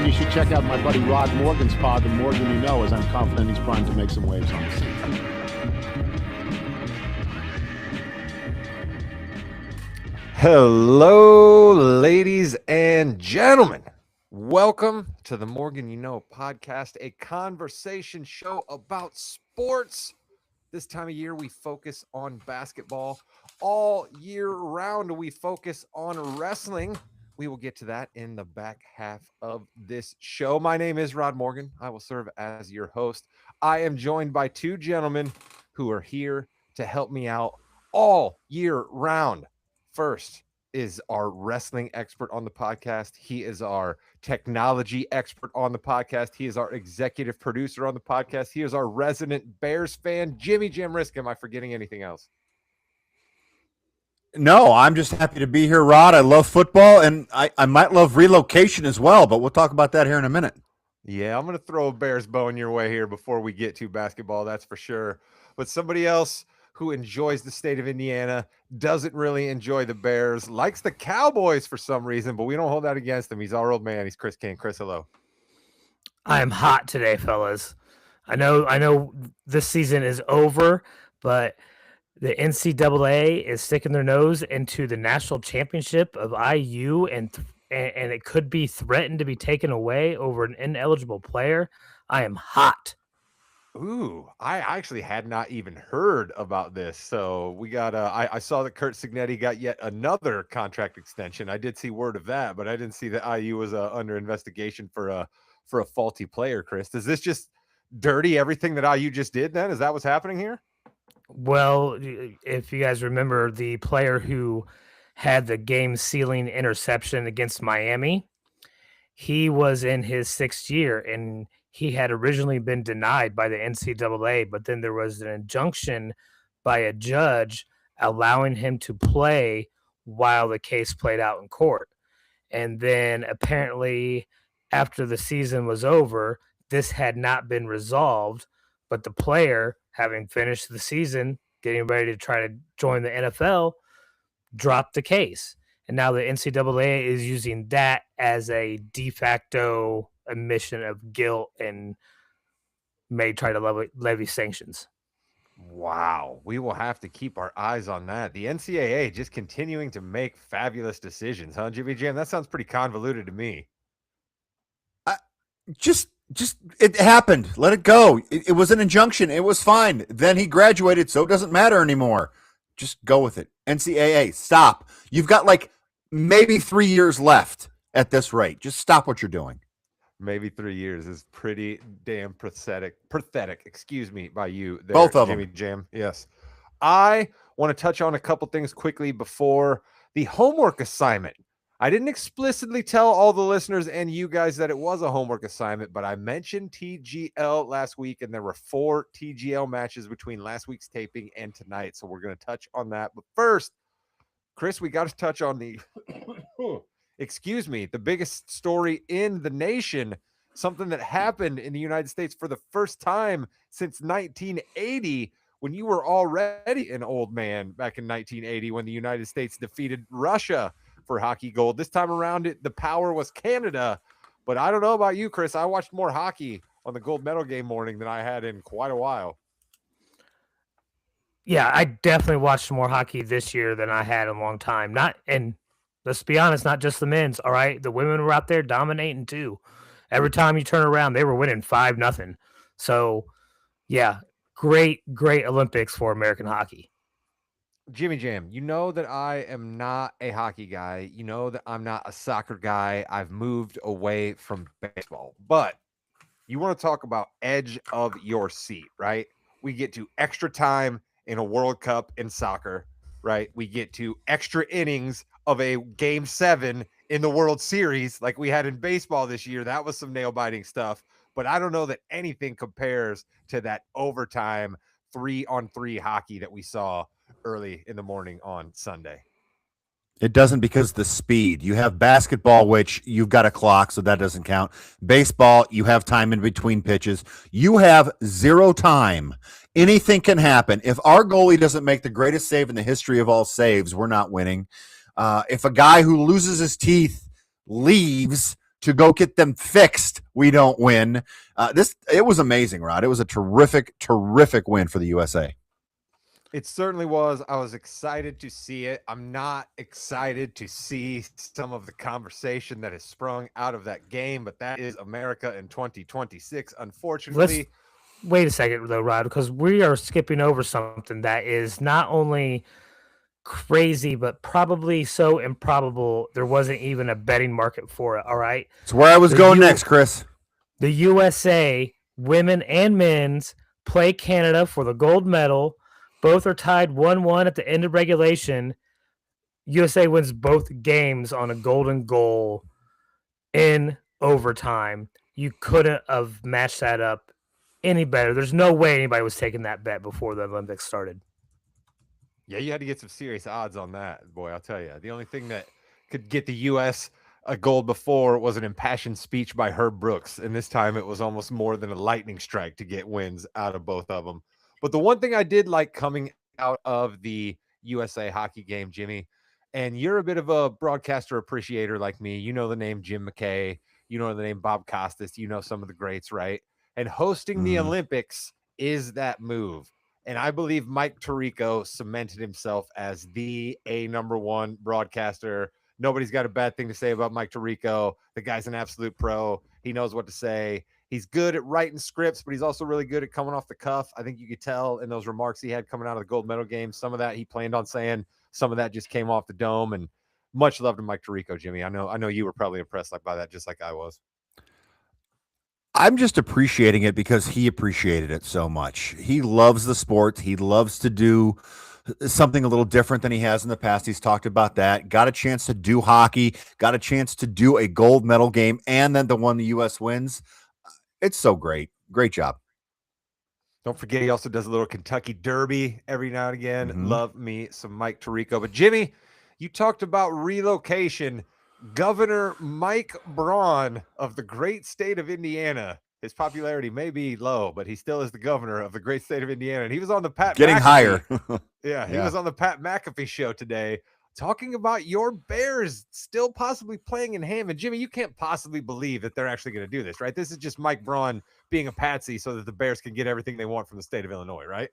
you should check out my buddy Rod Morgan's pod, The Morgan You Know, as I'm confident he's primed to make some waves on the scene. Hello, ladies and gentlemen. Welcome to the Morgan You Know podcast, a conversation show about sports. This time of year, we focus on basketball. All year round, we focus on wrestling. We will get to that in the back half of this show. My name is Rod Morgan. I will serve as your host. I am joined by two gentlemen who are here to help me out all year round. First is our wrestling expert on the podcast. He is our technology expert on the podcast. He is our executive producer on the podcast. He is our resident Bears fan, Jimmy Jim Risk. Am I forgetting anything else? No, I'm just happy to be here, Rod. I love football, and I might love relocation as well, but we'll talk about that here in a minute. Yeah, I'm going to throw a Bears bone your way here before we get to basketball, that's for sure. But somebody else who enjoys the state of Indiana, doesn't really enjoy the Bears, likes the Cowboys for some reason, but we don't hold that against him. He's our old man. He's Chris King. Chris, hello. I am hot today, fellas. I know this season is over, but the NCAA is sticking their nose into the national championship of IU, and it could be threatened to be taken away over an ineligible player. I am hot. Ooh, I actually had not even heard about this. So we got I saw that Kurt Signetti got yet another contract extension. I did see word of that, but I didn't see that IU was under investigation for a faulty player, Chris. Does this just dirty everything that IU just did then? Is that what's happening here? Well, if you guys remember the player who had the game-sealing interception against Miami, he was in his 6th year, and he had originally been denied by the NCAA, but then there was an injunction by a judge allowing him to play while the case played out in court. And then apparently after the season was over, this had not been resolved, but the player, having finished the season, getting ready to try to join the NFL, dropped the case. And now the NCAA is using that as a de facto admission of guilt and may try to levy sanctions. Wow. We will have to keep our eyes on that. The NCAA just continuing to make fabulous decisions, huh, Jimmy Jam? That sounds pretty convoluted to me. Just it happened. Let it go. It was an injunction. It was fine. Then he graduated, so it doesn't matter anymore. Just go with it. NCAA, stop. You've got like maybe 3 years left at this rate. Just stop what you're doing. Maybe 3 years is pretty damn pathetic, excuse me, by you there, both of Jimmy them. Jam. Yes. I want to touch on a couple things quickly before the homework assignment. I didn't explicitly tell all the listeners and you guys that it was a homework assignment, but I mentioned TGL last week, and there were 4 TGL matches between last week's taping and tonight, so we're going to touch on that. But first, Chris, we got to touch on the excuse me, the biggest story in the nation, something that happened in the United States for the first time since 1980, when you were already an old man back in 1980 when the United States defeated Russia for hockey gold. This time around, the power was Canada. But I don't know about you, Chris. I watched more hockey on the gold medal game morning than I had in quite a while. Yeah, I definitely watched more hockey this year than I had in a long time. And let's be honest, not just the men's, all right? The women were out there dominating too. Every time you turn around, they were winning 5-0. So, yeah, great Olympics for American hockey. Jimmy Jam, you know that I am not a hockey guy. You know that I'm not a soccer guy. I've moved away from baseball. But you want to talk about edge of your seat, right? We get to extra time in a World Cup in soccer, right? We get to extra innings of a Game 7 in the World Series like we had in baseball this year. That was some nail-biting stuff. But I don't know that anything compares to that overtime 3-on-3 hockey that we saw early in the morning on Sunday. It doesn't, because the speed. You have basketball, which you've got a clock, so that doesn't count. Baseball, you have time in between pitches. You have zero time. Anything can happen. If our goalie doesn't make the greatest save in the history of all saves, we're not winning. If a guy who loses his teeth leaves to go get them fixed, we don't win. It was amazing, Rod. It was a terrific win for the USA. It certainly was. I was excited to see it. I'm not excited to see some of the conversation that has sprung out of that game, but that is America in 2026. Unfortunately, wait a second though, Rod, because we are skipping over something that is not only crazy, but probably so improbable there wasn't even a betting market for it. All right. It's where I was going next, Chris. The USA, women and men's, play Canada for the gold medal. Both are tied 1-1 at the end of regulation. USA wins both games on a golden goal in overtime. You couldn't have matched that up any better. There's no way anybody was taking that bet before the Olympics started. Yeah, you had to get some serious odds on that, boy. I'll tell you. The only thing that could get the U.S. a gold before was an impassioned speech by Herb Brooks, and this time it was almost more than a lightning strike to get wins out of both of them. But the one thing I did like coming out of the USA hockey game, Jimmy, and you're a bit of a broadcaster appreciator like me. You know the name Jim McKay. You know the name Bob Costas. You know some of the greats, right? And hosting the Olympics is that move. And I believe Mike Tirico cemented himself as the number one broadcaster. Nobody's got a bad thing to say about Mike Tirico. The guy's an absolute pro. He knows what to say. He's good at writing scripts, but he's also really good at coming off the cuff. I think you could tell in those remarks he had coming out of the gold medal game. Some of that he planned on saying, some of that just came off the dome. And much love to Mike Tirico, Jimmy. I know you were probably impressed by that, just like I was. I'm just appreciating it because he appreciated it so much. He loves the sport. He loves to do something a little different than he has in the past. He's talked about that. Got a chance to do hockey, got a chance to do a gold medal game, and then the one the U.S. wins. It's so great. Great job. Don't forget, he also does a little Kentucky Derby every now and again. Love me some Mike Tirico. But Jimmy, you talked about relocation. Governor Mike Braun of the great state of Indiana. His popularity may be low, but he still is the governor of the great state of Indiana. And he was on the Pat getting McAfee. higher. He was on the Pat McAfee show today talking about your Bears still possibly playing in Hammond. Jimmy, you can't possibly believe that they're actually going to do this, right? This is just Mike Braun being a patsy so that the Bears can get everything they want from the state of Illinois, right?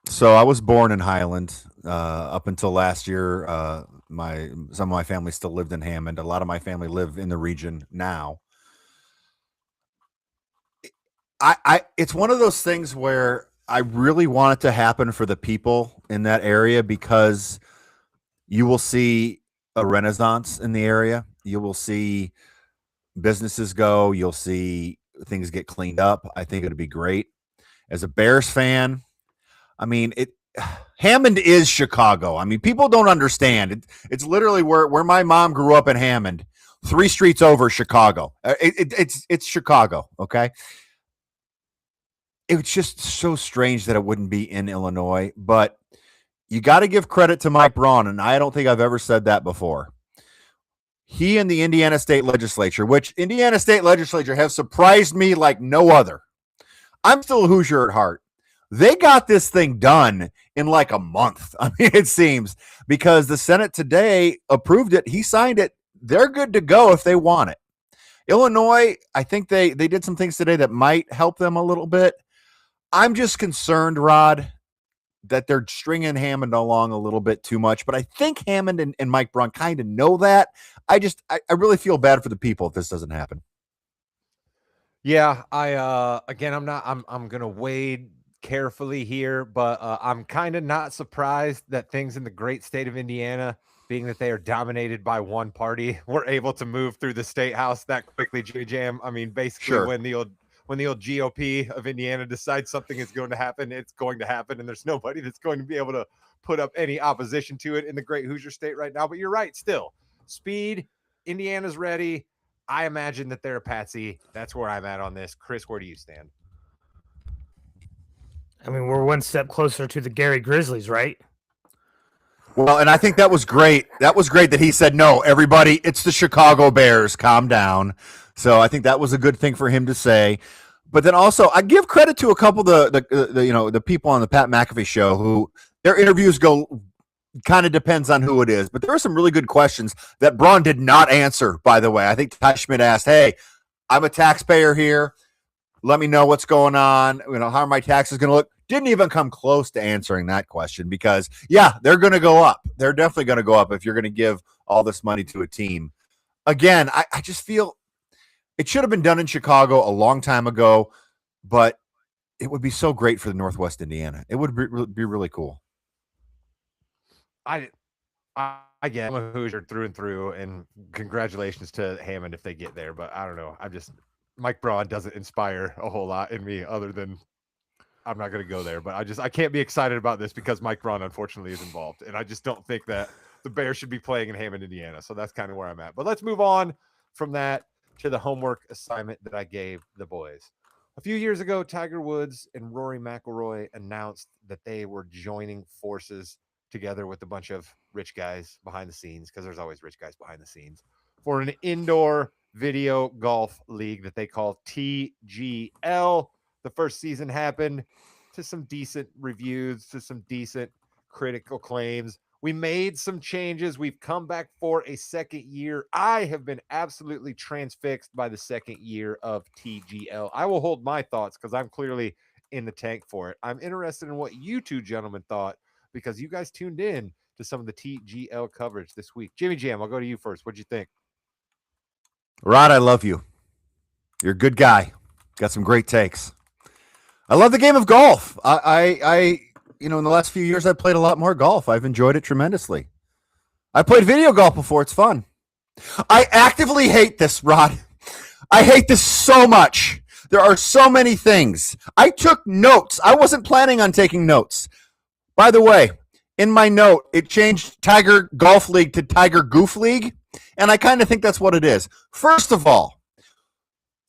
So I was born in Highland up until last year. Some of my family still lived in Hammond. A lot of my family live in the region now. It's one of those things where I really want it to happen for the people in that area because you will see a renaissance in the area. You will see businesses go. You'll see things get cleaned up. I think it'd be great. As a Bears fan, I mean, Hammond is Chicago. I mean, people don't understand. It's literally where my mom grew up in Hammond, 3 streets over Chicago. It's Chicago, okay? It's just so strange that it wouldn't be in Illinois, but you got to give credit to Mike Braun, and I don't think I've ever said that before. He and the Indiana State Legislature, which Indiana State Legislature have surprised me like no other. I'm still a Hoosier at heart. They got this thing done in like a month. I mean, it seems, because the Senate today approved it. He signed it. They're good to go if they want it. Illinois, I think they did some things today that might help them a little bit. I'm just concerned, Rod, that they're stringing Hammond along a little bit too much. But I think Hammond and Mike Braun kind of know that. I really feel bad for the people if this doesn't happen. Yeah, I'm going to wade carefully here, but I'm kind of not surprised that things in the great state of Indiana, being that they are dominated by one party, were able to move through the state house that quickly, Jam. I mean, basically, sure. when the old GOP of Indiana decides something is going to happen, it's going to happen, and there's nobody that's going to be able to put up any opposition to it in the great Hoosier state right now. But you're right, still. Speed, Indiana's ready. I imagine that they're a patsy. That's where I'm at on this. Chris, where do you stand? I mean, we're one step closer to the Gary Grizzlies, right? Well, and I think that was great. That was great that he said, no, everybody, it's the Chicago Bears. Calm down. So I think that was a good thing for him to say. But then also, I give credit to a couple of the people on the Pat McAfee show who their interviews go kind of depends on who it is. But there are some really good questions that Braun did not answer, by the way. I think Ty Schmidt asked, hey, I'm a taxpayer here. Let me know what's going on. How are my taxes going to look? Didn't even come close to answering that question because, yeah, they're going to go up. They're definitely going to go up if you're going to give all this money to a team. Again, I just feel it should have been done in Chicago a long time ago, but it would be so great for the Northwest Indiana. It would be really cool. I get I'm a Hoosier through and through, and congratulations to Hammond if they get there. But I don't know. Mike Braun doesn't inspire a whole lot in me other than I'm not going to go there. But I can't be excited about this because Mike Braun unfortunately is involved, and I just don't think that the Bears should be playing in Hammond, Indiana. So that's kind of where I'm at. But let's move on from that to the homework assignment that I gave the boys. A few years ago, Tiger Woods and Rory McIlroy announced that they were joining forces together with a bunch of rich guys behind the scenes, because there's always rich guys behind the scenes, for an indoor video golf league that they call TGL. The first season happened to some decent reviews, to some decent critical claims. We made some changes. We've come back for a second year. I have been absolutely transfixed by the second year of TGL. I will hold my thoughts because I'm clearly in the tank for it. I'm interested in what you two gentlemen thought because you guys tuned in to some of the TGL coverage this week. Jimmy Jam, I'll go to you first. What'd you think? Rod, I love you. You're a good guy. Got some great takes. I love the game of golf. I in the last few years, I've played a lot more golf. I've enjoyed it tremendously. I played video golf before. It's fun. I actively hate this, Rod. I hate this so much. There are so many things. I took notes. I wasn't planning on taking notes. By the way, in my note, it changed Tiger Golf League to Tiger Goof League, and I kind of think that's what it is. First of all,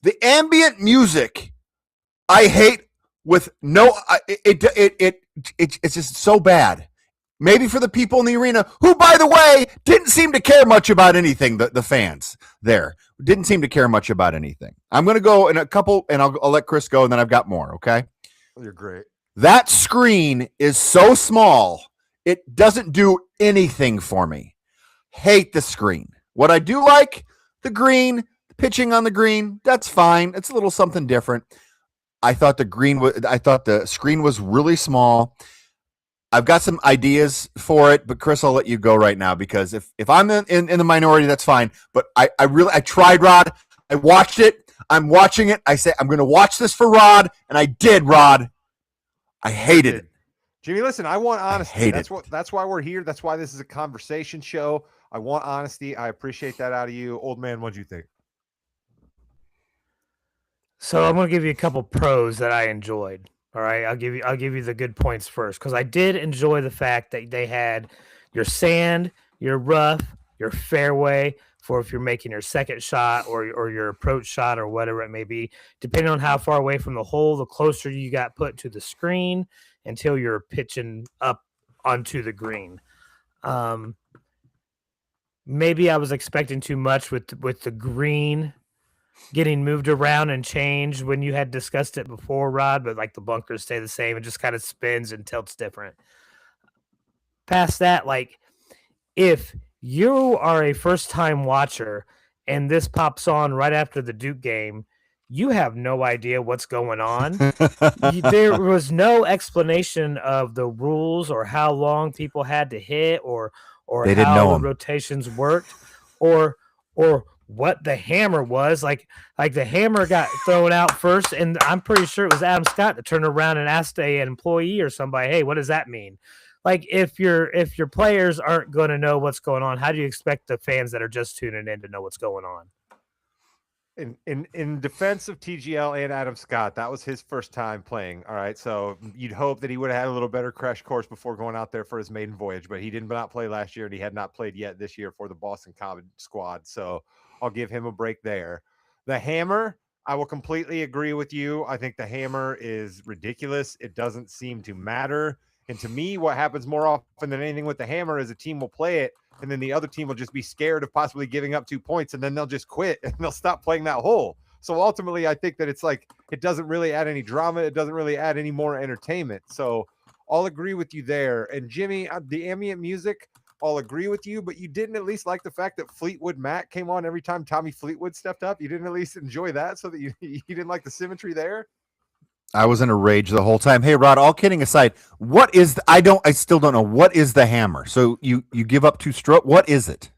the ambient music I hate with it's just so bad. Maybe for the people in the arena who, by the way, didn't seem to care much about anything. The fans there didn't seem to care much about anything. I'm going to go in a couple, and I'll let Chris go, and then I've got more. Okay, you're great. That screen is so small, it doesn't do anything for me. Hate the screen. What I do like, the green, the pitching on the green, that's fine. It's a little something different. I thought the screen was really small. I've got some ideas for it, but Chris, I'll let you go right now because if I'm in the minority, that's fine. But I tried, Rod. I watched it. I'm watching it. I say I'm going to watch this for Rod, and I did, Rod. I hated it. Jimmy, listen, I want honesty. That's why we're here. That's why this is a conversation show. I want honesty. I appreciate that out of you. Old man, what'd you think? So I'm going to give you a couple pros that I enjoyed. All right, I'll give you the good points first because I did enjoy the fact that they had your sand, your rough, your fairway for if you're making your second shot or your approach shot or whatever it may be. Depending on how far away from the hole, the closer you got put to the screen until you're pitching up onto the green. Maybe I was expecting too much with the green getting moved around and changed when you had discussed it before, Rod, but like the bunkers stay the same. It just kind of spins and tilts different. Past that, like if you are a first-time watcher and this pops on right after the Duke game, you have no idea what's going on. There was no explanation of the rules or how long people had to hit or how the rotations worked or what the hammer was. Like the hammer got thrown out first, and I'm pretty sure it was Adam Scott that turned around and asked an employee or somebody, hey, what does that mean? Like if your players aren't going to know what's going on, how do you expect the fans that are just tuning in to know what's going on? In defense of TGL and Adam Scott, that was his first time playing. All right, so you'd hope that he would have had a little better crash course before going out there for his maiden voyage, but he did not play last year, and he had not played yet this year for the Boston Common squad. So I'll give him a break there. The hammer, I will completely agree with you. I think the hammer is ridiculous. It doesn't seem to matter. And to me, what happens more often than anything with the hammer is a team will play it, and then the other team will just be scared of possibly giving up 2 points, and then they'll just quit and they'll stop playing that hole. So ultimately, I think that it's like it doesn't really add any drama. It doesn't really add any more entertainment. So I'll agree with you there. And Jimmy, the ambient music, I'll agree with you, but you didn't at least like the fact that Fleetwood Mac came on every time Tommy Fleetwood stepped up. You didn't at least enjoy that, so that you didn't like the symmetry there. I was in a rage the whole time. Hey, Rod, all kidding aside, what is I still don't know, what is the hammer? So you give up 2 stroke. What is it?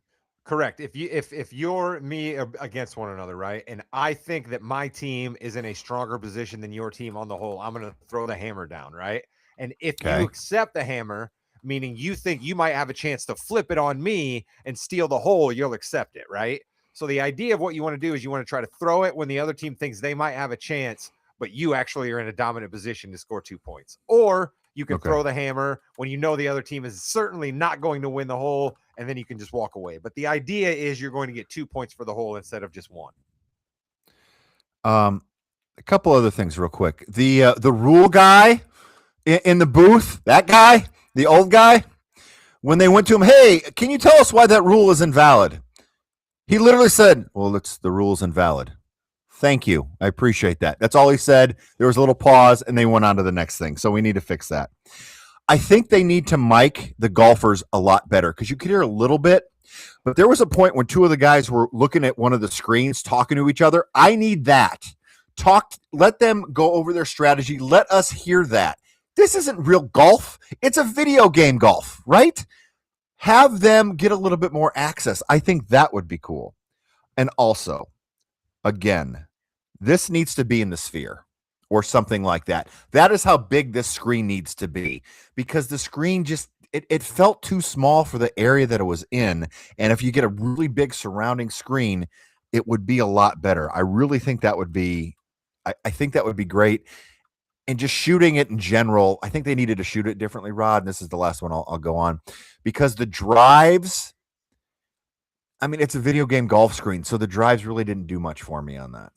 Correct. If you're me against one another, right? And I think that my team is in a stronger position than your team on the whole, I'm going to throw the hammer down, right? And if you accept the hammer, meaning you think you might have a chance to flip it on me and steal the hole, you'll accept it, right? So the idea of what you want to do is you want to try to throw it when the other team thinks they might have a chance, but you actually are in a dominant position to score 2 points. Or you can throw the hammer when you know the other team is certainly not going to win the hole, and then you can just walk away. But the idea is you're going to get 2 points for the hole instead of just 1. A couple other things real quick. The rule guy in the booth, that guy, the old guy, when they went to him, hey, can you tell us why that rule is invalid? He literally said, well, the rule's invalid. Thank you. I appreciate that. That's all he said. There was a little pause, and they went on to the next thing. So we need to fix that. I think they need to mic the golfers a lot better because you could hear a little bit. But there was a point when 2 of the guys were looking at one of the screens, talking to each other. I need that. Let them go over their strategy. Let us hear that. This isn't real golf. It's a video game golf, right? Have them get a little bit more access. I think that would be cool. And also, again, this needs to be in the Sphere or something like that. That is how big this screen needs to be because the screen just, it felt too small for the area that it was in. And if you get a really big surrounding screen, it would be a lot better. I really think that would be, I think that would be great. And just shooting it in general, I think they needed to shoot it differently, Rod. And this is the last one I'll go on because the drives, I mean, it's a video game golf screen, so the drives really didn't do much for me on that.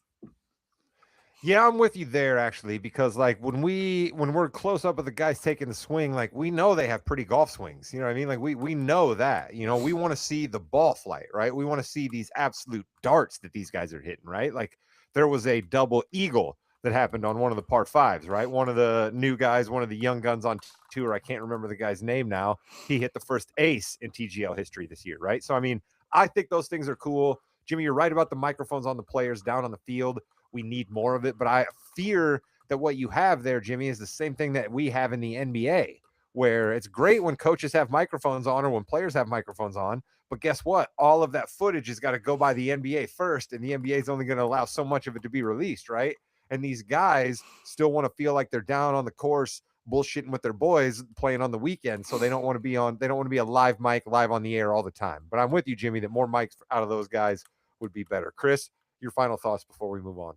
Yeah, I'm with you there actually, because like when we're close up with the guys taking the swing, like we know they have pretty golf swings. You know what I mean? Like we know that. You know, we want to see the ball flight, right? We want to see these absolute darts that these guys are hitting, right? Like there was a double eagle that happened on one of the par 5s, right? One of the new guys, one of the young guns on tour, I can't remember the guy's name now. He hit the first ace in TGL history this year, right? So I mean, I think those things are cool. Jimmy, you're right about the microphones on the players down on the field. We need more of it, but I fear that what you have there, Jimmy, is the same thing that we have in the NBA, where it's great when coaches have microphones on or when players have microphones on, but guess what? All of that footage has got to go by the NBA first, and the NBA is only going to allow so much of it to be released, right? And these guys still want to feel like they're down on the course bullshitting with their boys playing on the weekend, so they don't want to be a live mic live on the air all the time. But I'm with you, Jimmy, that more mics out of those guys would be better. Chris, your final thoughts before we move on.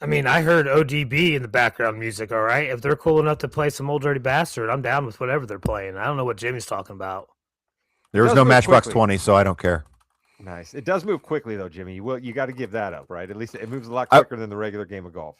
I mean, I heard ODB in the background music, all right? If they're cool enough to play some Old Dirty Bastard, I'm down with whatever they're playing. I don't know what Jimmy's talking about. There was no Matchbox 20, so I don't care. Nice. It does move quickly, though, Jimmy. You got to give that up, right? At least it moves a lot quicker than the regular game of golf.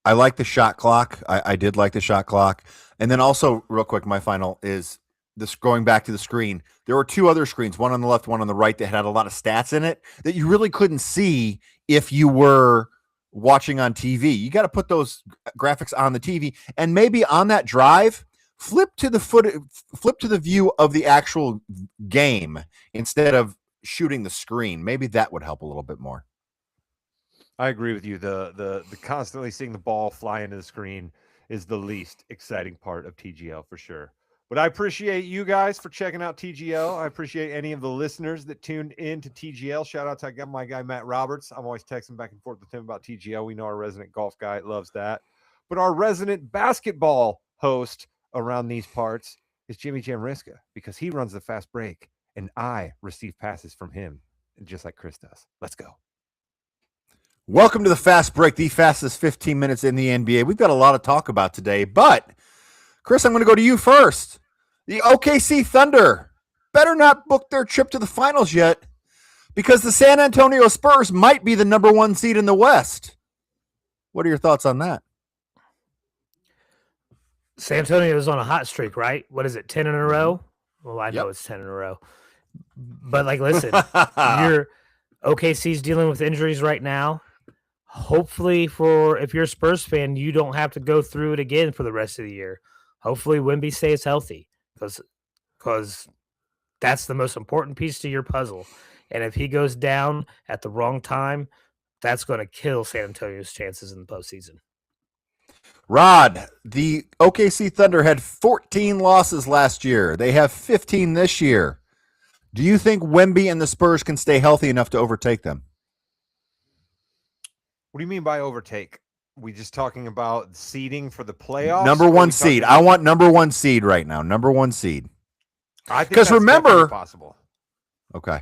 I like the shot clock. I did like the shot clock. And then also, real quick, my final is this going back to the screen. There were 2 other screens, one on the left, one on the right, that had a lot of stats in it that you really couldn't see if you were watching on TV. You got to put those graphics on the TV, and maybe on that drive, flip to the view of the actual game instead of shooting the screen. Maybe that would help a little bit more. I agree with you. The constantly seeing the ball fly into the screen is the least exciting part of TGL for sure. But I appreciate you guys for checking out TGL. I appreciate any of the listeners that tuned in to TGL. Shout out to my guy, Matt Roberts. I'm always texting back and forth with him about TGL. We know our resident golf guy loves that. But our resident basketball host around these parts is Jimmy Jamriska because he runs the fast break and I receive passes from him just like Chris does. Let's go. Welcome to the Fast Break, the fastest 15 minutes in the NBA. We've got a lot to talk about today, but Chris, I'm going to go to you first. The OKC Thunder better not book their trip to the finals yet because the San Antonio Spurs might be the number 1 seed in the West. What are your thoughts on that? San Antonio is on a hot streak, right? What is it, 10 in a row? Well, I know it's 10 in a row. But, like, listen, your OKC's dealing with injuries right now. hopefully, for if you're a Spurs fan, you don't have to go through it again for the rest of the year. Hopefully, Wemby stays healthy because that's the most important piece to your puzzle. And if he goes down at the wrong time, that's going to kill San Antonio's chances in the postseason. Rod, the OKC Thunder had 14 losses last year. They have 15 this year. Do you think Wemby and the Spurs can stay healthy enough to overtake them? What do you mean by overtake? We just talking about seeding for the playoffs? Number one seed. I want number one seed right now. Number one seed. I think because that's remember, definitely possible. Okay.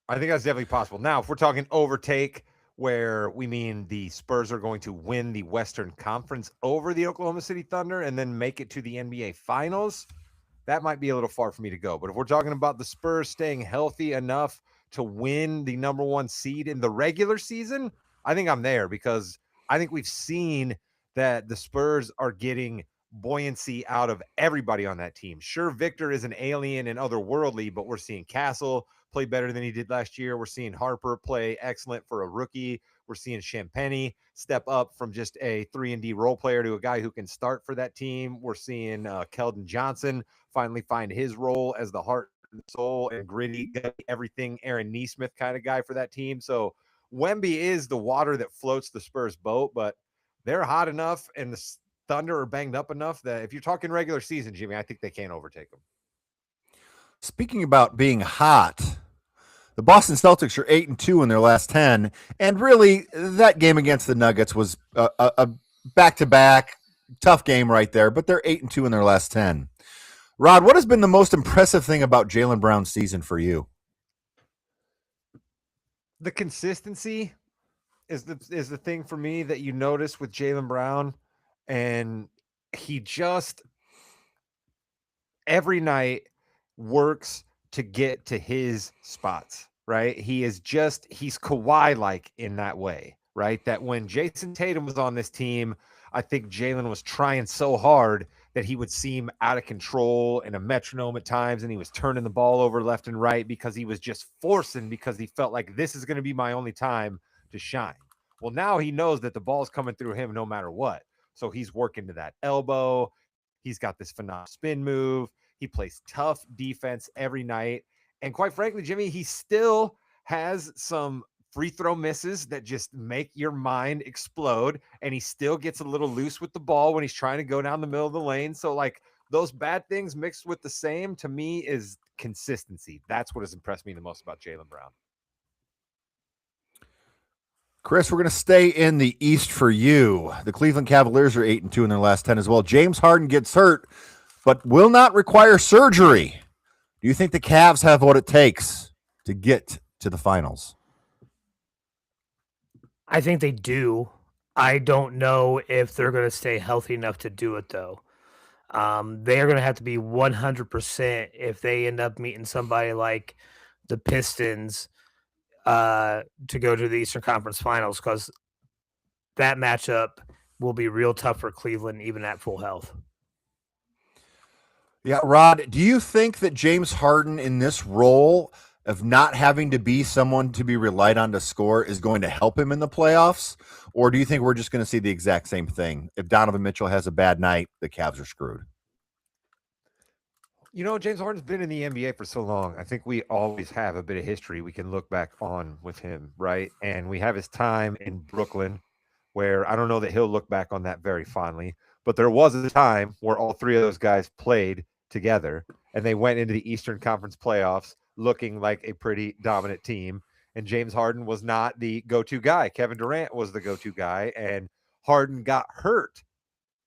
I think that's definitely possible. Now, if we're talking overtake, where we mean the Spurs are going to win the Western Conference over the Oklahoma City Thunder and then make it to the NBA Finals, that might be a little far for me to go. But if we're talking about the Spurs staying healthy enough to win the number one seed in the regular season, I think I'm there, because I think we've seen that the Spurs are getting buoyancy out of everybody on that team. Sure, Victor is an alien and otherworldly, but we're seeing Castle play better than he did last year. We're seeing Harper play excellent for a rookie. We're seeing Champagnie step up from just a 3-and-D role player to a guy who can start for that team. We're seeing Keldon Johnson finally find his role as the heart and soul and gritty, everything Aaron Nesmith kind of guy for that team. So Wemby is the water that floats the Spurs boat, but they're hot enough and the Thunder are banged up enough that if you're talking regular season, Jimmy, I think they can't overtake them. Speaking about being hot, the Boston Celtics are 8-2 in their last 10, and really that game against the Nuggets was a back-to-back tough game right there, but they're 8-2 in their last 10. Rod, what has been the most impressive thing about Jaylen Brown's season for you? The consistency is the thing for me that you notice with Jaylen Brown, and he just every night works to get to his spots, right? He's Kawhi-like in that way, right? That when Jason Tatum was on this team, I think Jaylen was trying so hard that he would seem out of control and a metronome at times, and he was turning the ball over left and right because he was just forcing, because he felt like this is going to be my only time to shine. Well, now he knows that the ball's coming through him no matter what. So he's working to that elbow. He's got this phenomenal spin move. He plays tough defense every night. And quite frankly, Jimmy, he still has some free throw misses that just make your mind explode. And he still gets a little loose with the ball when he's trying to go down the middle of the lane. So like those bad things mixed with the same, to me, is consistency. That's what has impressed me the most about Jaylen Brown. Chris, we're going to stay in the East for you. The Cleveland Cavaliers are 8-2 in their last 10 as well. James Harden gets hurt, but will not require surgery. Do you think the Cavs have what it takes to get to the finals? I think they do. I don't know if they're going to stay healthy enough to do it, though. They are going to have to be 100% if they end up meeting somebody like the Pistons to go to the Eastern Conference Finals, because that matchup will be real tough for Cleveland, even at full health. Yeah, Rod, do you think that James Harden in this role of not having to be someone to be relied on to score is going to help him in the playoffs? Or do you think we're just going to see the exact same thing? If Donovan Mitchell has a bad night, the Cavs are screwed. You know, James Harden's been in the NBA for so long. I think we always have a bit of history we can look back on with him, right? And we have his time in Brooklyn, where I don't know that he'll look back on that very fondly, but there was a time where all three of those guys played together and they went into the Eastern Conference playoffs looking like a pretty dominant team. And James Harden was not the go-to guy. Kevin Durant was the go-to guy, and Harden got hurt.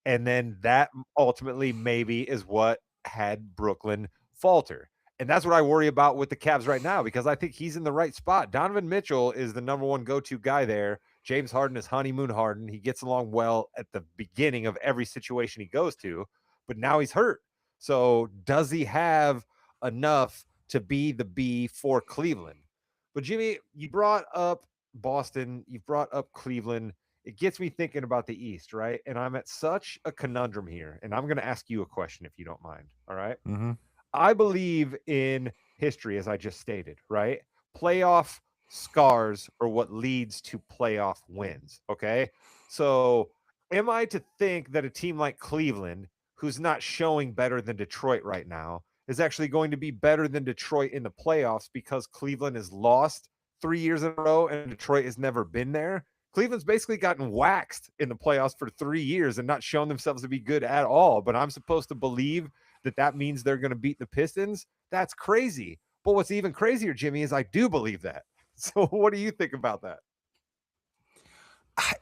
And then that ultimately maybe is what had Brooklyn falter. And that's what I worry about with the Cavs right now, because I think he's in the right spot. Donovan Mitchell is the number one go-to guy there. James Harden is honeymoon Harden. He gets along well at the beginning of every situation he goes to, but now he's hurt. So does he have enough to be the B for Cleveland? But Jimmy, you brought up Boston. You brought up Cleveland. It gets me thinking about the East, right? And I'm at such a conundrum here. And I'm going to ask you a question if you don't mind. All right. Mm-hmm. I believe in history, as I just stated, right? Playoff scars are what leads to playoff wins. Okay. So, am I to think that a team like Cleveland, who's not showing better than Detroit right now, is actually going to be better than Detroit in the playoffs because Cleveland has lost 3 years in a row and Detroit has never been there? Cleveland's basically gotten waxed in the playoffs for 3 years and not shown themselves to be good at all. But I'm supposed to believe that that means they're going to beat the Pistons? That's crazy. But what's even crazier, Jimmy, is I do believe that. So what do you think about that?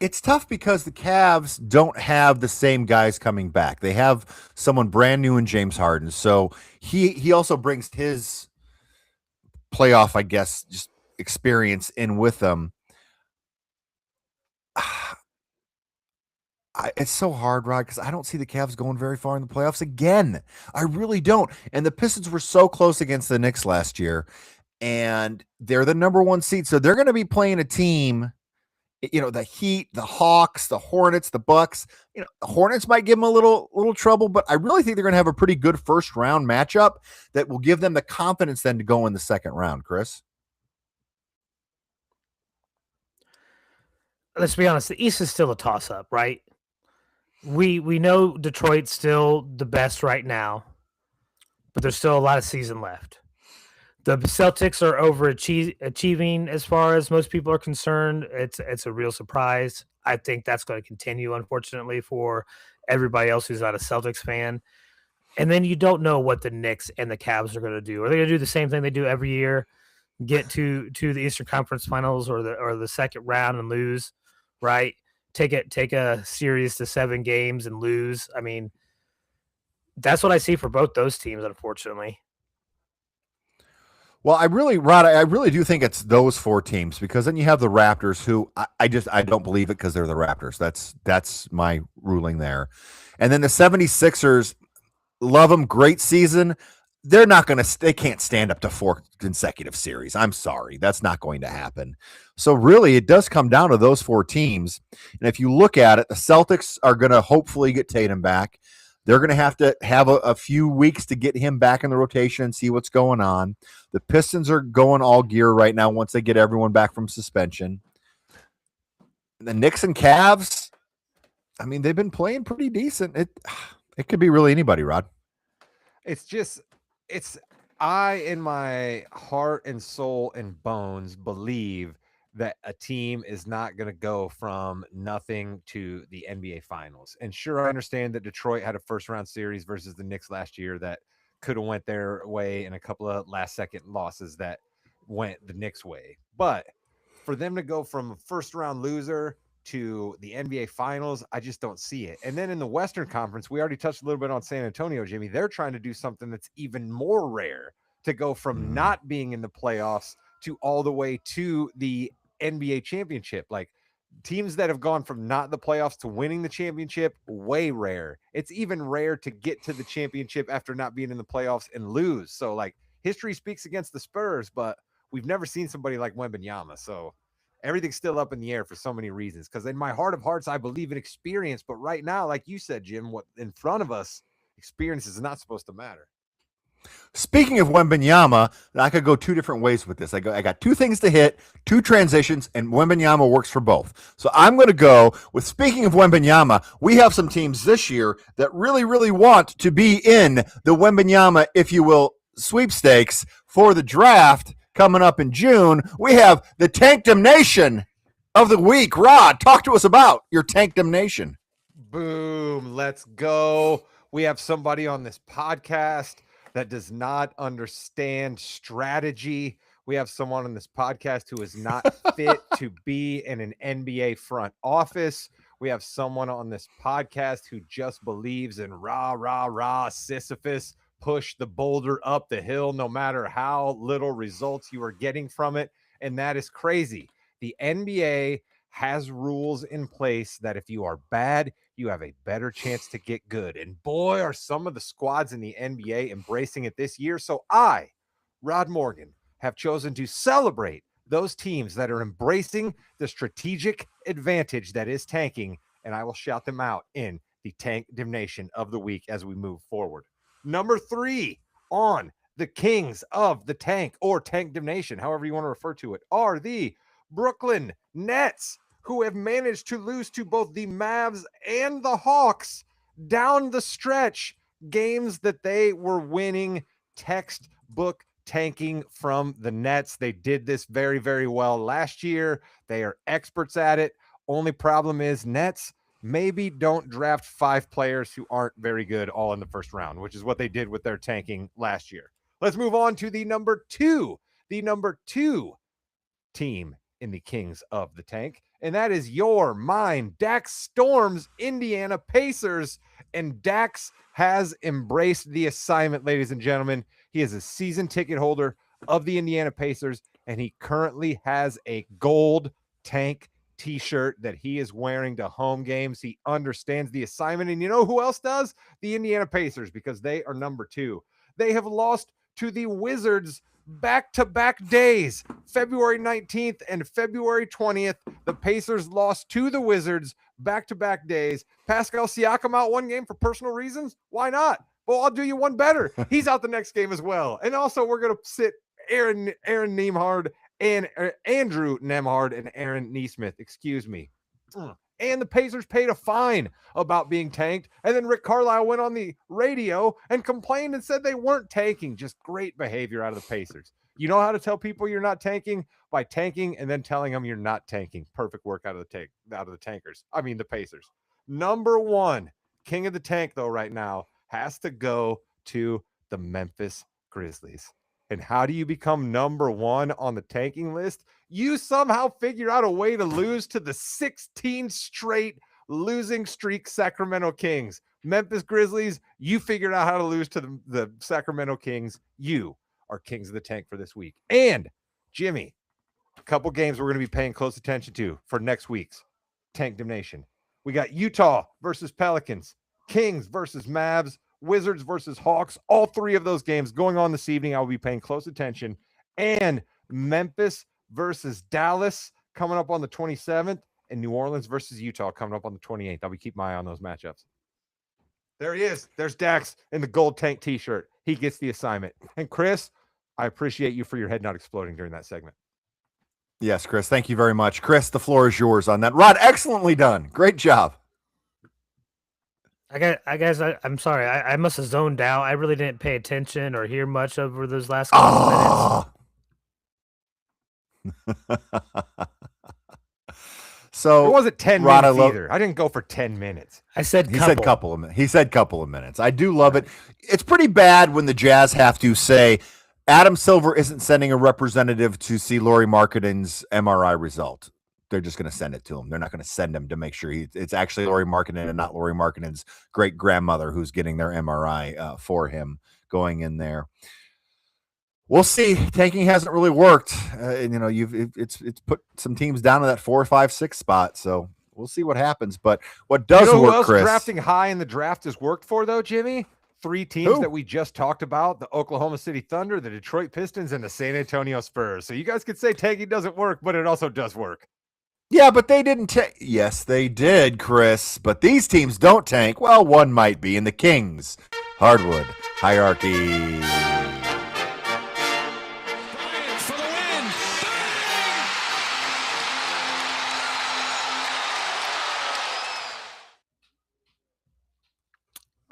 It's tough because the Cavs don't have the same guys coming back. They have someone brand new in James Harden. So he also brings his playoff, I guess, just experience in with them. It's so hard, Rod, because I don't see the Cavs going very far in the playoffs again. I really don't. And the Pistons were so close against the Knicks last year, and they're the number 1 seed. So they're going to be playing a team, the Heat, the Hawks, the Hornets, the Bucks. The Hornets might give them a little trouble, but I really think they're going to have a pretty good first round matchup that will give them the confidence then to go in the second round, Chris. Let's be honest, the East is still a toss-up, right? We know Detroit's still the best right now, but there's still a lot of season left. The Celtics are overachieving as far as most people are concerned. It's a real surprise. I think that's going to continue, unfortunately, for everybody else who's not a Celtics fan. And then you don't know what the Knicks and the Cavs are going to do. Are they going to do the same thing they do every year, get to the Eastern Conference Finals or the second round and lose, right? Take a series to 7 games and lose. I mean, that's what I see for both those teams, unfortunately. Well, Rod, I really do think it's those 4 teams, because then you have the Raptors, who I don't believe it because they're the Raptors. That's my ruling there. And then the 76ers, love them, great season. They can't stand up to 4 consecutive series. I'm sorry. That's not going to happen. So really, it does come down to those 4 teams. And if you look at it, the Celtics are going to hopefully get Tatum back. They're going to have a few weeks to get him back in the rotation and see what's going on. The Pistons are going all gear right now once they get everyone back from suspension. And the Knicks and Cavs, I mean, they've been playing pretty decent. It could be really anybody, Rod. I, in my heart and soul and bones, believe that a team is not going to go from nothing to the NBA Finals. And sure, I understand that Detroit had a first-round series versus the Knicks last year that could have went their way, and a couple of last-second losses that went the Knicks' way. But for them to go from a first-round loser to the NBA Finals, I just don't see it. And then in the Western Conference, we already touched a little bit on San Antonio, Jimmy. They're trying to do something that's even more rare, to go from not being in the playoffs to all the way to the NBA championship. Like, teams that have gone from not in the playoffs to winning the championship, way rare. It's even rare to get to the championship after not being in the playoffs and lose. So, like, history speaks against the Spurs, but we've never seen somebody like Wembanyama. So everything's still up in the air for so many reasons. Because in my heart of hearts, I believe in experience. But right now, like you said, Jim, what in front of us, experience is not supposed to matter. Speaking of Wembanyama, I could go 2 different ways with this. I got 2 things to hit, 2 transitions, and Wembanyama works for both. So I'm going to go with, speaking of Wembanyama, we have some teams this year that really, really want to be in the Wembanyama, if you will, sweepstakes for the draft coming up in June. We have the Tankdom Nation of the week. Rod, talk to us about your Tankdom Nation. Boom. Let's go. We have somebody on this podcast that does not understand strategy. We have someone on this podcast who is not fit to be in an NBA front office. We have someone on this podcast who just believes in rah, Sisyphus, push the boulder up the hill, no matter how little results you are getting from it. And that is crazy. The NBA has rules in place that if you are bad, you have a better chance to get good. And boy, are some of the squads in the NBA embracing it this year. So I, Rod Morgan, have chosen to celebrate those teams that are embracing the strategic advantage that is tanking, and I will shout them out in the Tankdom Nation of the week as we move forward. Number 3 on the kings of the tank, or tank damnation, however you want to refer to it, are the Brooklyn Nets, who have managed to lose to both the Mavs and the Hawks down the stretch, games that they were winning, textbook tanking from the Nets. They did this very, very well last year. They are experts at it. Only problem is Nets maybe don't draft 5 players who aren't very good all in the first round, which is what they did with their tanking last year. Let's move on to the number two team in the Kings of the Tank, and that is mine, Dax Storm's Indiana Pacers. And Dax has embraced the assignment, ladies and gentlemen. He is a season ticket holder of the Indiana Pacers, and he currently has a gold tank t-shirt that he is wearing to home games. He understands the assignment, and you know who else does? The Indiana Pacers, because they are number 2. They have lost to the Wizards back-to-back days, February 19th and February 20th. The Pacers lost to the Wizards back-to-back days. Pascal Siakam out one game for personal reasons. Why not? Well, I'll do you one better. He's out the next game as well. And also, we're going to sit Aaron Nembhard and Andrew Nembhard and Aaron Nesmith, excuse me. And the Pacers paid a fine about being tanked. And then Rick Carlisle went on the radio and complained and said they weren't tanking. Just great behavior out of the Pacers. You know how to tell people you're not tanking? By tanking and then telling them you're not tanking. Perfect work out of the tankers. I mean, the Pacers. Number 1, king of the tank, though, right now, has to go to the Memphis Grizzlies. And how do you become number 1 on the tanking list? You somehow figure out a way to lose to the 16 straight losing streak Sacramento Kings. Memphis Grizzlies, you figured out how to lose to the Sacramento Kings. You are kings of the tank for this week. And Jimmy, a couple games we're going to be paying close attention to for next week's Tank Damnation. We got Utah versus Pelicans, Kings versus Mavs, Wizards versus Hawks. All 3 of those games going on this evening. I will be paying close attention. And Memphis versus Dallas coming up on the 27th, and New Orleans versus Utah coming up on the 28th. I'll be keeping my eye on those matchups. There he is. There's Dax in the gold tank t-shirt. He gets the assignment. And Chris, I appreciate you for your head not exploding during that segment. Yes, Chris. Thank you very much. Chris, the floor is yours on that. Rod, excellently done. Great job. I'm sorry. I must have zoned out. I really didn't pay attention or hear much over those last couple minutes. So it wasn't 10 Rod, minutes either. I didn't go for 10 minutes. He said couple of minutes. I do love it. It's pretty bad when the Jazz have to say Adam Silver isn't sending a representative to see Lauri Markkanen's MRI result. They're just going to send it to him. They're not going to send him to make sure it's actually Lauri Markkanen and not Lauri Markkanen's great grandmother who's getting their MRI for him going in there. We'll see. Tanking hasn't really worked. And it's put some teams down to that 4, 5, 6 spot. So we'll see what happens. But what does work, who else Chris? Drafting high in the draft has worked for, though, Jimmy? 3 teams that we just talked about: the Oklahoma City Thunder, the Detroit Pistons, and the San Antonio Spurs. So you guys could say tanking doesn't work, but it also does work. Yeah, but they didn't Yes, they did, Chris. But these teams don't tank. Well, one might be in the Kings. Hardwood hierarchy. For the win.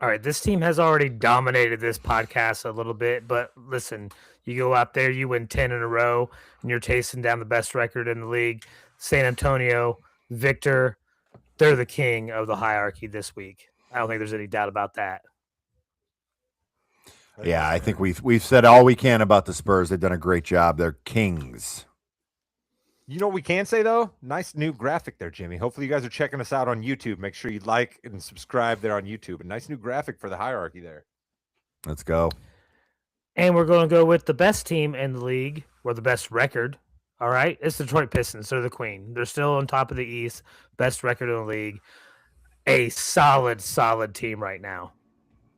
All right, this team has already dominated this podcast a little bit, but listen, you go out there, you win 10 in a row, and you're chasing down the best record in the league. San Antonio, Victor, they're the king of the hierarchy this week. I don't think there's any doubt about that. Yeah, I think we've said all we can about the Spurs. They've done a great job. They're kings. You know what we can say, though? Nice new graphic there, Jimmy. Hopefully you guys are checking us out on YouTube. Make sure you like and subscribe there on YouTube. A nice new graphic for the hierarchy there. Let's go. And we're going to go with the best team in the league, or the best record. All right, it's the Detroit Pistons. They're the queen. They're still on top of the East. Best record in the league. A solid team right now.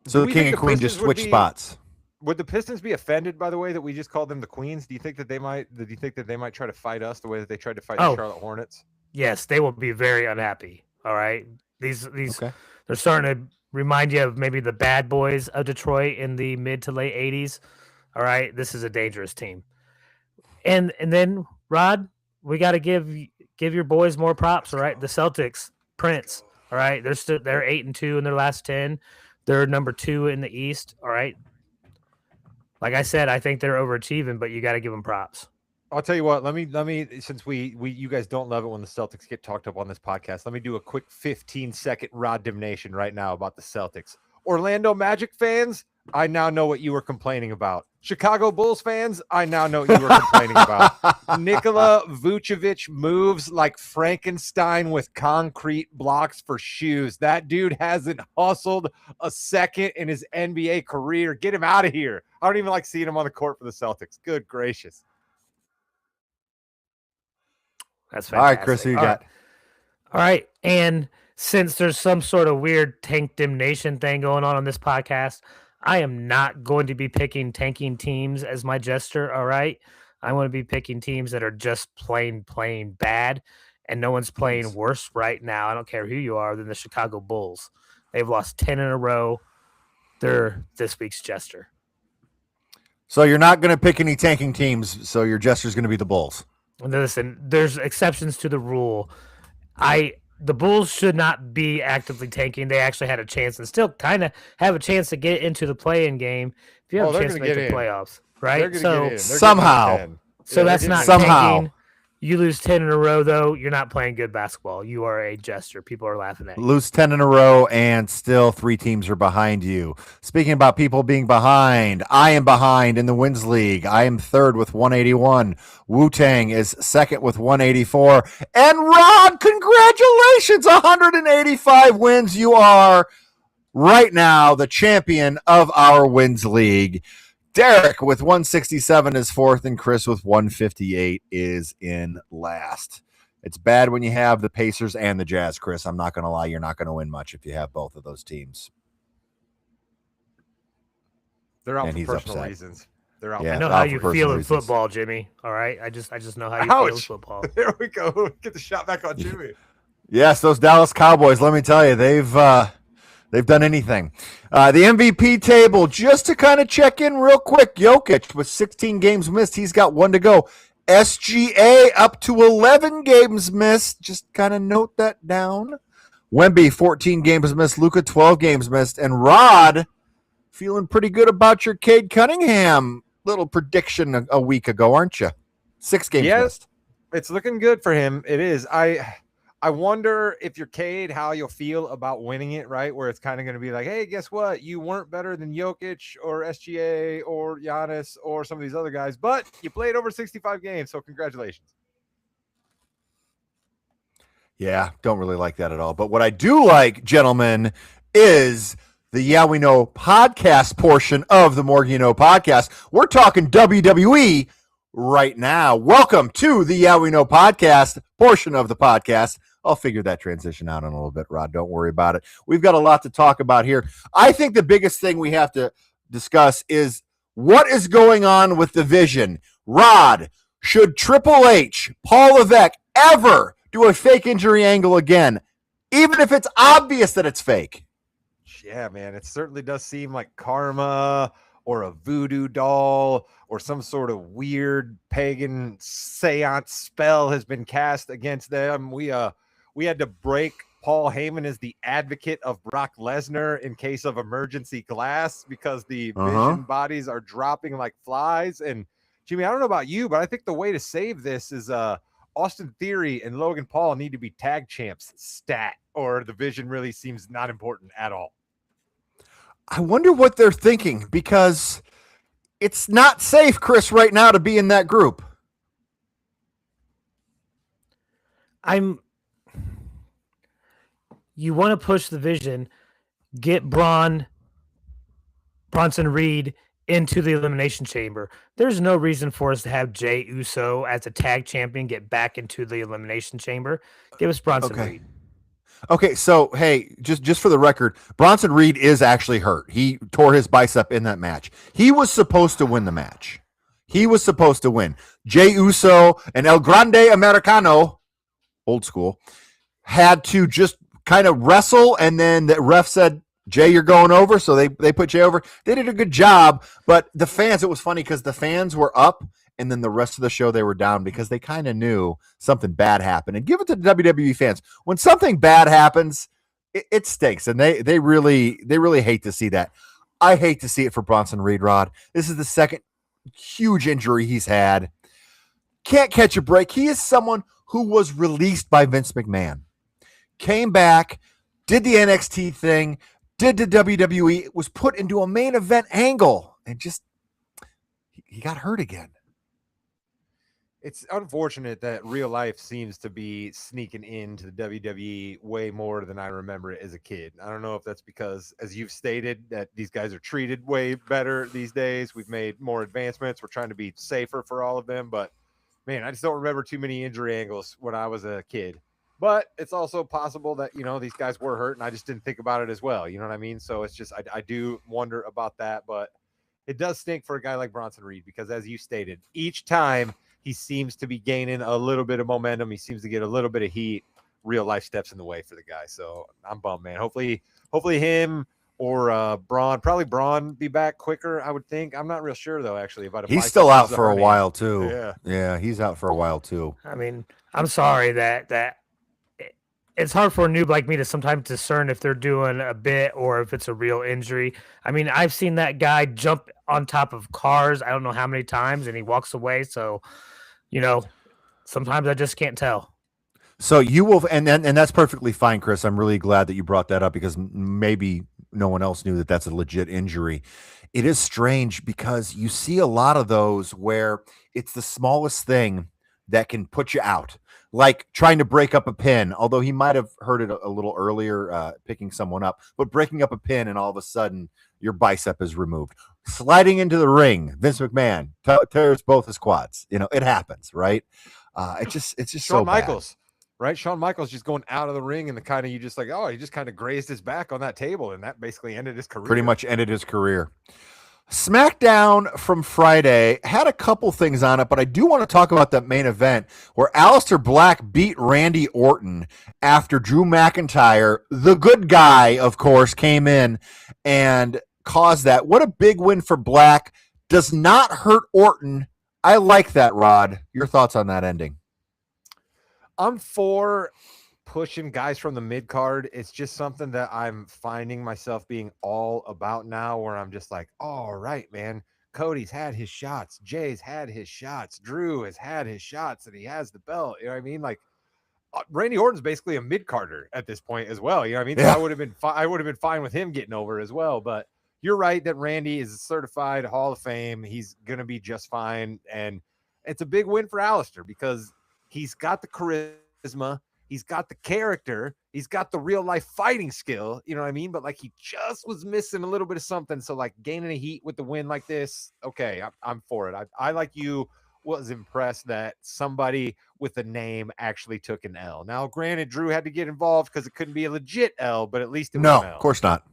So the king and queen just switch spots. Would the Pistons be offended by the way that we just called them the Queens? Do you think that they might try to fight us the way that they tried to fight the Charlotte Hornets? Yes, they will be very unhappy. All right. These okay. They're starting to remind you of maybe the bad boys of Detroit in the mid to late 80s. All right, this is a dangerous team. And then Rod, we got to give your boys more props. All right, the Celtics, Prince. All right, they're 8-2 in their last 10. They're number 2 in the East. All right. Like I said, I think they're overachieving, but you got to give them props. I'll tell you what. Let me. Since we you guys don't love it when the Celtics get talked up on this podcast, let me do a quick 15-second Rod Dimnation right now about the Celtics. Orlando Magic fans, I now know what you were complaining about. Chicago Bulls fans, I now know what you were complaining about. Nikola Vucevic moves like Frankenstein with concrete blocks for shoes. That dude hasn't hustled a second in his NBA career. Get him out of here. I don't even like seeing him on the court for the Celtics. Good gracious. That's fantastic. All right, Chris, who you got? All right. And since there's some sort of weird tank dimnation thing going on this podcast, I am not going to be picking tanking teams as my jester. All right. I want to be picking teams that are just plain bad. And no one's playing worse right now. I don't care who you are than the Chicago Bulls. They've lost 10 in a row. They're this week's jester. So you're not going to pick any tanking teams. So your jester's going to be the Bulls. Listen, there's exceptions to the rule. The Bulls should not be actively tanking. They actually had a chance and still kind of have a chance to get into the play-in game. If you have a chance to make the playoffs, right? So somehow. So that's not tanking. You lose 10 in a row, though. You're not playing good basketball. You are a jester. People are laughing at you. Lose 10 in a row, and still 3 teams are behind you. Speaking about people being behind, I am behind in the wins league. I am 3rd with 181. Wu-Tang is 2nd with 184. And Rod, congratulations, 185 wins. You are right now the champion of our wins league. Derek with 167 is 4th, and Chris with 158 is in last. It's bad when you have the Pacers and the Jazz, Chris. I'm not going to lie. You're not going to win much if you have both of those teams. They're out And for he's personal upset. reasons. They're out. Yeah. I know out how for you personal feel in reasons. football, Jimmy. All right, I just know how you feel in football. There we go. Get the shot back on Jimmy. Yes, those Dallas Cowboys, let me tell you, they've done anything. The MVP table, just to kind of check in real quick, Jokic with 16 games missed. He's got 1 to go. SGA up to 11 games missed. Just kind of note that down. Wemby, 14 games missed. Luka, 12 games missed. And Rod, feeling pretty good about your Cade Cunningham little prediction a week ago, aren't you? 6 games missed. It's looking good for him. It is. I wonder if you're Cade, how you'll feel about winning it, right? Where it's kind of going to be like, hey, guess what? You weren't better than Jokic or SGA or Giannis or some of these other guys, but you played over 65 games, so congratulations. Yeah, don't really like that at all. But what I do like, gentlemen, is the Yeah We Know podcast portion of the More You Know podcast. We're talking WWE right now. Welcome to the Yeah We Know podcast portion of the podcast. I'll figure that transition out in a little bit, Rod. Don't worry about it. We've got a lot to talk about here. I think the biggest thing we have to discuss is what is going on with the Vision. Rod, should Triple H, Paul Levesque ever do a fake injury angle again, even if it's obvious that it's fake? Yeah, man, it certainly does seem like karma or a voodoo doll or some sort of weird pagan seance spell has been cast against them. We had to break Paul Heyman as the advocate of Brock Lesnar in case of emergency glass because the Vision bodies are dropping like flies. And Jimmy, I don't know about you, but I think the way to save this is Austin Theory and Logan Paul need to be tag champs stat, or the Vision really seems not important at all. I wonder what they're thinking, because it's not safe, Chris, right now to be in that group. You want to push the Vision, get Bronson Reed into the Elimination Chamber. There's no reason for us to have Jey Uso as a tag champion get back into the Elimination Chamber. Give us Bronson Reed. Okay, so hey, just for the record, Bronson Reed is actually hurt. He tore his bicep in that match. He was supposed to win the match. He was supposed to win. Jey Uso and El Grande Americano, old school, had to just kind of wrestle, and then the ref said Jay, you're going over. So they put Jay over. They did a good job. But the fans, it was funny because the fans were up and then the rest of the show they were down because they kind of knew something bad happened. And give it to the WWE fans. When something bad happens, it stinks. And they really hate to see that. I hate to see it for Bronson Reed, Rod. This is the second huge injury he's had. Can't catch a break. He is someone who was released by Vince McMahon. Came back, did the NXT thing, did the WWE, was put into a main event angle, and just he got hurt again. It's unfortunate that real life seems to be sneaking into the WWE way more than I remember it as a kid. I don't know if that's because, as you've stated, that these guys are treated way better these days. We've made more advancements. We're trying to be safer for all of them. But, man, I just don't remember too many injury angles when I was a kid. But it's also possible that, these guys were hurt, and I just didn't think about it as well. You know what I mean? So it's just I do wonder about that. But it does stink for a guy like Bronson Reed because, as you stated, each time – he seems to be gaining a little bit of momentum. He seems to get a little bit of heat. Real life steps in the way for the guy. So I'm bummed, man. Hopefully him or Braun, probably Braun be back quicker, I would think. I'm not real sure, though, actually. He's still out for a while, too. Yeah, he's out for a while, too. I mean, I'm sorry that it's hard for a noob like me to sometimes discern if they're doing a bit or if it's a real injury. I mean, I've seen that guy jump on top of cars. I don't know how many times, and he walks away. So, sometimes I just can't tell. So you will, and that's perfectly fine, Chris. I'm really glad that you brought that up because maybe no one else knew that that's a legit injury. It is strange because you see a lot of those where it's the smallest thing that can put you out, like trying to break up a pin, although he might have heard it a little earlier, picking someone up, but breaking up a pin and all of a sudden your bicep is removed. Sliding into the ring, Vince McMahon tears both his quads. It happens, right? It's just Shawn so Michaels, bad. right? Shawn Michaels just going out of the ring and he just he just kind of grazed his back on that table, and that basically ended his career. Pretty much ended his career. SmackDown from Friday had a couple things on it, but I do want to talk about that main event where Aleister Black beat Randy Orton after Drew McIntyre, the good guy, of course, came in and caused that. What a big win for Black. Does not hurt Orton. I like that, Rod. Your thoughts on that ending? I'm for pushing guys from the mid card. It's just something that I'm finding myself being all about now, where I'm just like, all right, man, Cody's had his shots, Jay's had his shots, Drew has had his shots, and he has the belt. You know what I mean? Like, Randy Orton's basically a mid carder at this point as well. You know what I mean? Yeah. So I would have been fine with him getting over as well. But you're right that Randy is a certified Hall of Fame. He's gonna be just fine, and it's a big win for Aleister because he's got the charisma. He's got the character. He's got the real life fighting skill. You know what I mean? But he just was missing a little bit of something. So gaining a heat with the win like this, okay, I'm for it. I like you was impressed that somebody with a name actually took an L. Now, granted, Drew had to get involved because it couldn't be a legit L, but at least it was an L. Of course not.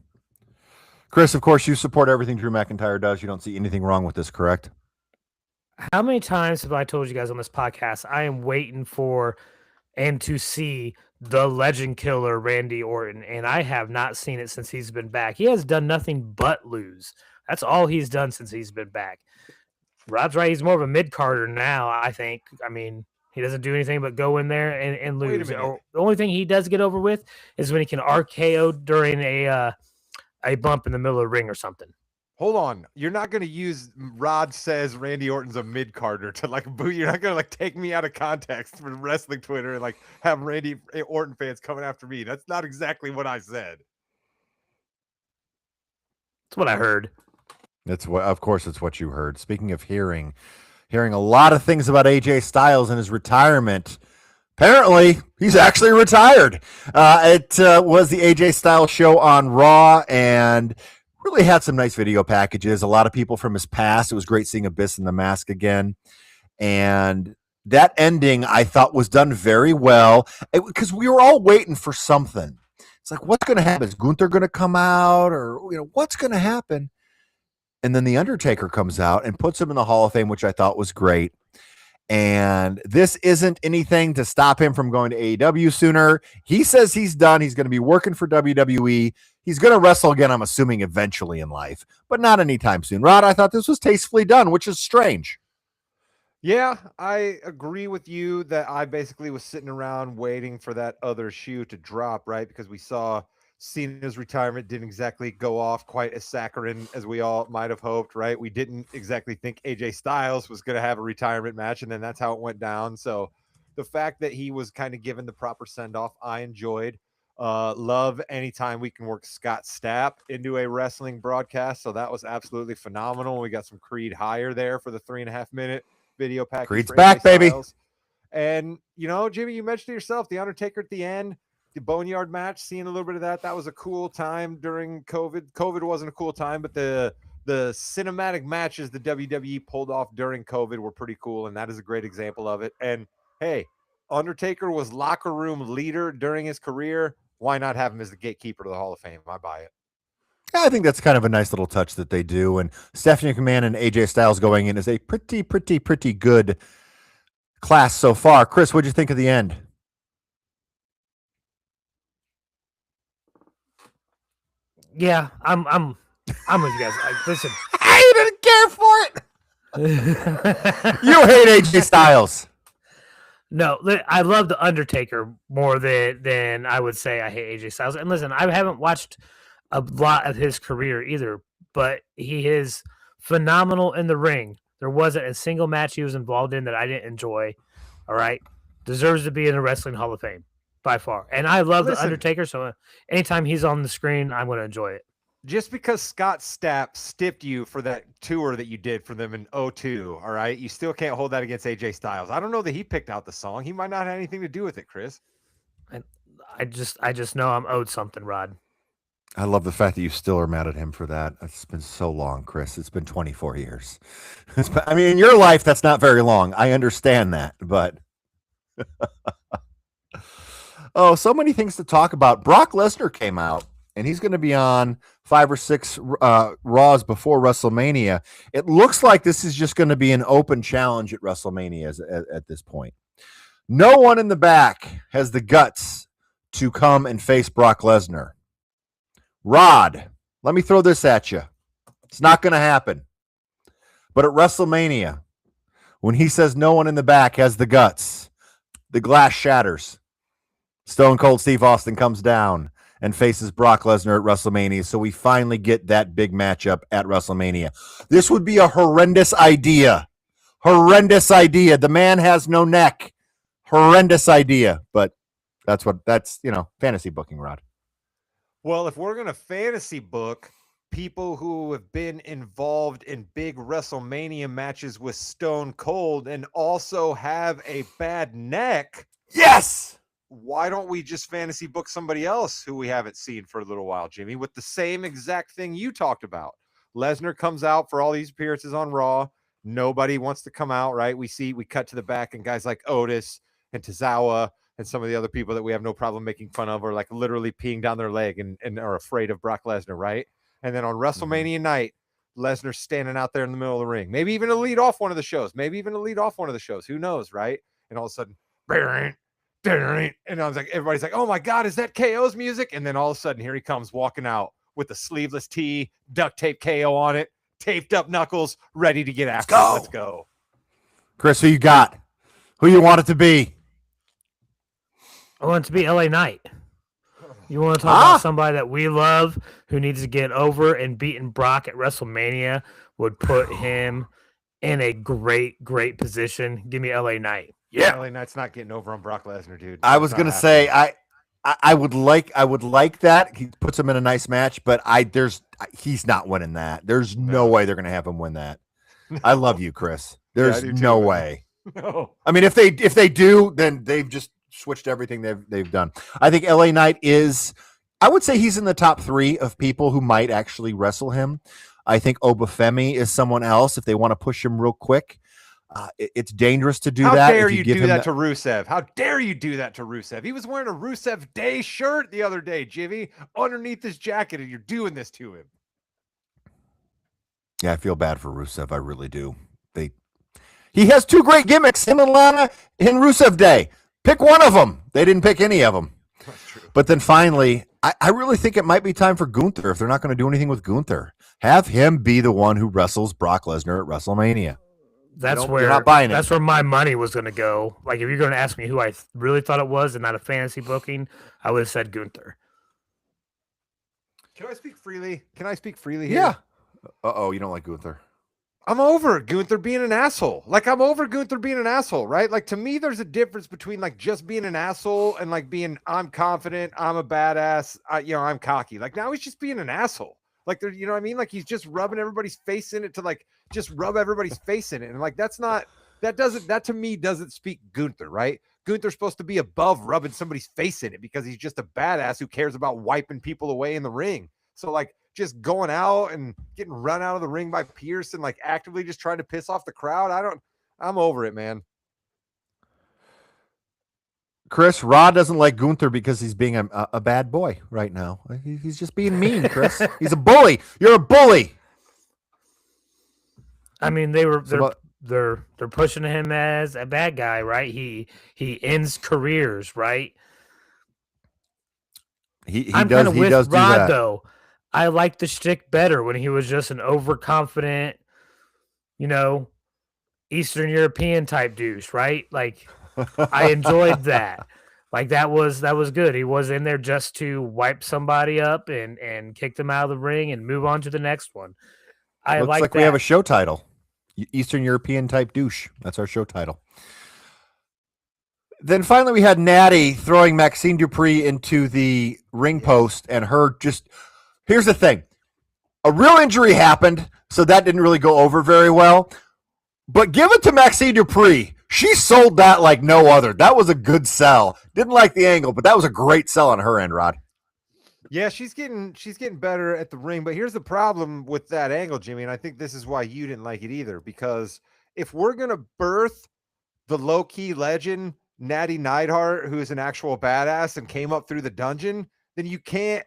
Chris, of course, you support everything Drew McIntyre does. You don't see anything wrong with this, correct? How many times have I told you guys on this podcast, I am waiting for and to see the legend killer Randy Orton, and I have not seen it since he's been back. He has done nothing but lose. That's all he's done since he's been back. Rod's right. He's more of a mid-carder now, I think. I mean, he doesn't do anything but go in there and lose. The only thing he does get over with is when he can RKO during a bump in the middle of the ring or something. Hold on. You're not going to use Rod says Randy Orton's a mid-carder to boo. You're not going to take me out of context for wrestling Twitter and have Randy Orton fans coming after me. That's not exactly what I said. That's what I heard. Of course, it's what you heard. Speaking of hearing a lot of things about AJ Styles and his retirement. Apparently, he's actually retired. It was the AJ Styles show on Raw, and really had some nice video packages. A lot of people from his past. It was great seeing Abyss in the mask again. And that ending, I thought, was done very well because we were all waiting for something. It's like, what's going to happen? Is Gunther going to come out, or what's going to happen? And then the Undertaker comes out and puts him in the Hall of Fame, which I thought was great. And this isn't anything to stop him from going to AEW sooner. He says he's done. He's going to be working for WWE. He's going to wrestle again, I'm assuming, eventually in life, but not anytime soon. Rod, I thought this was tastefully done, which is strange. Yeah, I agree with you that I basically was sitting around waiting for that other shoe to drop, right? Because we saw Cena's retirement didn't exactly go off quite as saccharine as we all might have hoped, right? We didn't exactly think AJ Styles was going to have a retirement match, and then that's how it went down. So the fact that he was kind of given the proper send-off, I enjoyed. Love anytime we can work Scott Stapp into a wrestling broadcast. So that was absolutely phenomenal. We got some Creed higher there for the 3.5-minute video package. Creed's back, baby. And, Jimmy, you mentioned it yourself, The Undertaker at the end, the Boneyard match, seeing a little bit of that. That was a cool time during COVID. COVID wasn't a cool time, but the cinematic matches the WWE pulled off during COVID were pretty cool, and that is a great example of it. And, hey, Undertaker was locker room leader during his career. Why not have him as the gatekeeper to the Hall of Fame? I buy it. Yeah, I think that's kind of a nice little touch that they do. And Stephanie McMahon and AJ Styles going in is a pretty good class so far. Chris, what'd you think of the end? Yeah, I'm with you guys. Listen, I didn't care for it. You hate AJ Styles. No, I love the Undertaker more than I would say I hate AJ Styles. And listen, I haven't watched a lot of his career either, but he is phenomenal in the ring. There wasn't a single match he was involved in that I didn't enjoy. All right, deserves to be in the Wrestling Hall of Fame by far. And I love the Undertaker, so anytime he's on the screen, I'm going to enjoy it. Just because Scott Stapp stiffed you for that tour that you did for them in 2002, all right, you still can't hold that against AJ Styles. I don't know that he picked out the song. He might not have anything to do with it, Chris. I just know I'm owed something, Rod. I love the fact that you still are mad at him for that. It's been so long, Chris. It's been 24 years. I mean, in your life, that's not very long. I understand that, but oh, so many things to talk about. Brock Lesnar came out, and he's going to be on 5 or 6 Raws before WrestleMania. It looks like this is just going to be an open challenge at WrestleMania at this point. No one in the back has the guts to come and face Brock Lesnar. Rod, let me throw this at you. It's not going to happen. But at WrestleMania, when he says no one in the back has the guts, the glass shatters. Stone Cold Steve Austin comes down and faces Brock Lesnar at WrestleMania. So we finally get that big matchup at WrestleMania. This would be a horrendous idea. Horrendous idea. The man has no neck. Horrendous idea. But that's fantasy booking, Rod. Well, if we're going to fantasy book people who have been involved in big WrestleMania matches with Stone Cold and also have a bad neck. Yes. Why don't we just fantasy book somebody else who we haven't seen for a little while, Jimmy, with the same exact thing you talked about? Lesnar comes out for all these appearances on Raw. Nobody wants to come out, right? We cut to the back and guys like Otis and Tozawa and some of the other people that we have no problem making fun of are like literally peeing down their leg and are afraid of Brock Lesnar, right? And then on WrestleMania night, Lesnar's standing out there in the middle of the ring. Maybe even to lead off one of the shows. Who knows, right? And all of a sudden, and I was like, everybody's like, oh my God, is that KO's music? And then all of a sudden, here he comes walking out with a sleeveless tee, duct tape KO on it, taped up knuckles, ready to get after it. Let's go. Chris, who you got? Who you want it to be? I want it to be LA Knight. You want to talk about somebody that we love who needs to get over, and beating Brock at WrestleMania would put him in a great position. Give me LA Knight. Yeah. LA Knight's not getting over on Brock Lesnar, dude. I was going to say, I would like that. He puts him in a nice match, but he's not winning that. There's no way they're going to have him win that. No. I love you, Chris. There's no way. No. I mean, if they do, then they've just switched everything they've done. I think LA Knight I would say he's in the top 3 of people who might actually wrestle him. I think Obafemi is someone else if they want to push him real quick. It's dangerous to do that. How dare you do that to Rusev? How dare you do that to Rusev? He was wearing a Rusev Day shirt the other day, Jimmy, underneath his jacket, and you're doing this to him. Yeah, I feel bad for Rusev. I really do. He has 2 great gimmicks, him and Lana in Rusev Day. Pick one of them. They didn't pick any of them. That's true. But then finally, I really think it might be time for Gunther if they're not going to do anything with Gunther. Have him be the one who wrestles Brock Lesnar at WrestleMania. That's Nope, where you're not buying it. that's where my money was going to go. Like, if you're going to ask me who I really thought it was and not a fantasy booking, I would have said Gunther. Can I speak freely? Can I speak freely here? Yeah. Uh-oh, you don't like Gunther. I'm over Gunther being an asshole. Like, I'm over Gunther being an asshole, right? Like, to me, there's a difference between like just being an asshole and like being, I'm confident, I'm a badass, I'm cocky. Like, now he's just being an asshole. Like, you know what I mean? Like, he's just rubbing everybody's face in it to like just rub everybody's face in it. And like, that to me doesn't speak Gunther, right? Gunther's supposed to be above rubbing somebody's face in it because he's just a badass who cares about wiping people away in the ring. So like, just going out and getting run out of the ring by Pierce and like actively just trying to piss off the crowd. I'm over it, man. Chris, Rod doesn't like Gunther because he's being a bad boy right now. He's just being mean, Chris. He's a bully. You're a bully. I mean, they're pushing him as a bad guy, right? He ends careers, right? He I'm does kind of with do Rod that. though. I like the shtick better when he was just an overconfident, Eastern European type douche, right? Like, I enjoyed that. Like, that was good. He was in there just to wipe somebody up and kick them out of the ring and move on to the next one. I Looks like that. we have a show title. Eastern European type douche. That's our show title. Then finally we had Natty throwing Maxine Dupree into the ring post and her just... Here's the thing. A real injury happened, so that didn't really go over very well. But give it to Maxine Dupree. She sold that like no other. That was a good sell. Didn't like the angle, but that was a great sell on her end, Rod. Yeah, she's getting better at the ring, but here's the problem with that angle, Jimmy, and I think this is why you didn't like it either, because if we're going to birth the low-key legend, Natty Neidhart, who is an actual badass and came up through the dungeon, then you can't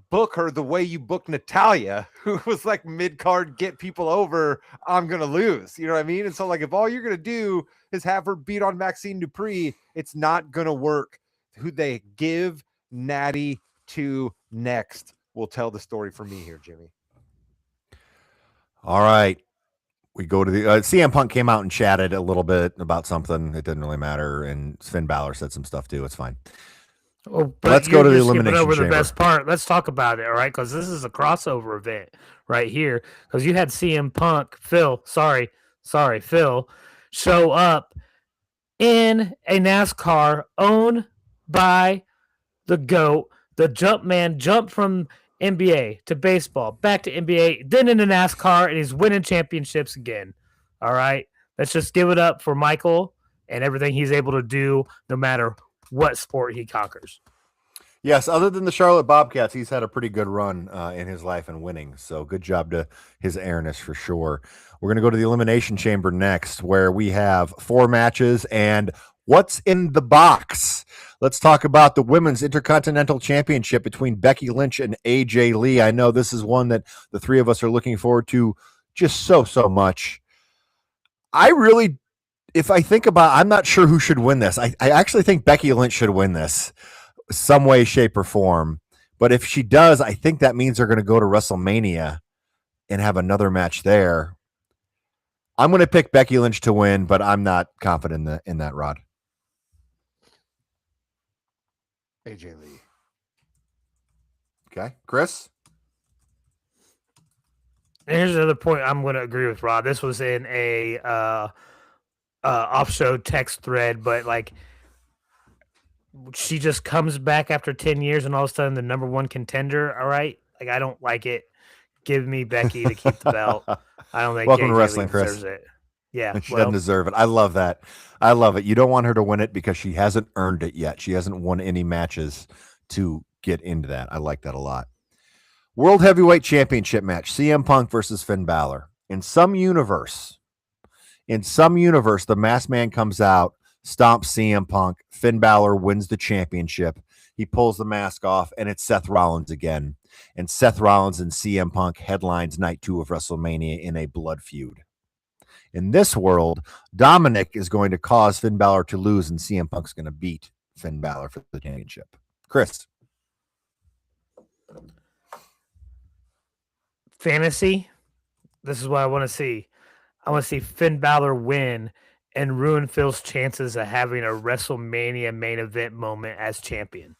book her the way you booked Natalya, who was like mid-card, get people over, I'm going to lose. You know what I mean? And so, like, if all you're going to do is have her beat on Maxine Dupree, it's not going to work. Who they give Natty to next will tell the story for me here, Jimmy. All right. We go to the CM Punk came out and chatted a little bit about something. It didn't really matter. And Finn Balor said some stuff too. It's fine. Oh, but let's go to the you're skipping Elimination over Chamber. the best part. Let's talk about it, all right? Because this is a crossover event right here. Because you had CM Punk, Phil, show up in a NASCAR owned by the GOAT. The jump man jumped from NBA to baseball, back to NBA, then into NASCAR, and he's winning championships again. All right? Let's just give it up for Michael and everything he's able to do no matter what sport he conquers. Yes, other than the Charlotte Bobcats, he's had a pretty good run in his life and winning. So good job to his airness for sure. We're going to go to the Elimination Chamber next, where we have 4 matches and what's in the box. Let's talk about the Women's Intercontinental Championship between Becky Lynch and AJ Lee. I know this is one that the three of us are looking forward to just so much. If I think about, I'm not sure who should win this. I actually think Becky Lynch should win this some way, shape, or form. But if she does, I think that means they're going to go to WrestleMania and have another match there. I'm going to pick Becky Lynch to win, but I'm not confident in that, Rod. AJ Lee. Okay, Chris? And here's another point I'm going to agree with Rod. This was in a off-show text thread, but like she just comes back after 10 years and all of a sudden the number one contender. All right. Like, I don't like it. Give me Becky to keep the belt. I don't think Welcome to AJ wrestling, Lee Chris. deserves it. Yeah. She doesn't deserve it. I love that. I love it. You don't want her to win it because she hasn't earned it yet. She hasn't won any matches to get into that. I like that a lot. World Heavyweight Championship match, CM Punk versus Finn Balor. In some universe, the masked man comes out, stomps CM Punk. Finn Balor wins the championship. He pulls the mask off, and it's Seth Rollins again. And Seth Rollins and CM Punk headlines night 2 of WrestleMania in a blood feud. In this world, Dominic is going to cause Finn Balor to lose, and CM Punk's going to beat Finn Balor for the championship. Chris. Fantasy. This is what I want to see. I want to see Finn Balor win and ruin Phil's chances of having a WrestleMania main event moment as champion.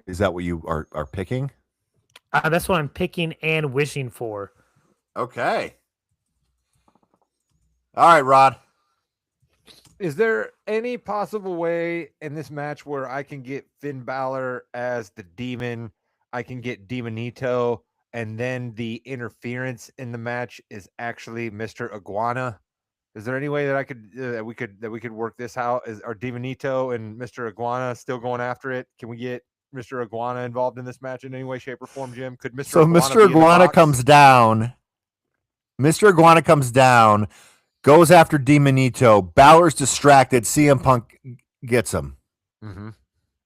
Is that what you are picking? That's what I'm picking and wishing for. Okay. All right, Rod. Is there any possible way in this match where I can get Finn Balor as the demon? I can get Demonito, and then the interference in the match is actually Mr. Iguana. Is there any way that I could that we could work this out? Are Demonito and Mr. Iguana still going after it? Can we get Mr. Iguana involved in this match in any way, shape, or form, Jim? Could Mr. So Iguana Mr. be in the Iguana box? comes down. Mr. Iguana comes down, goes after Demonito. Balor's distracted. CM Punk gets him. Mm-hmm.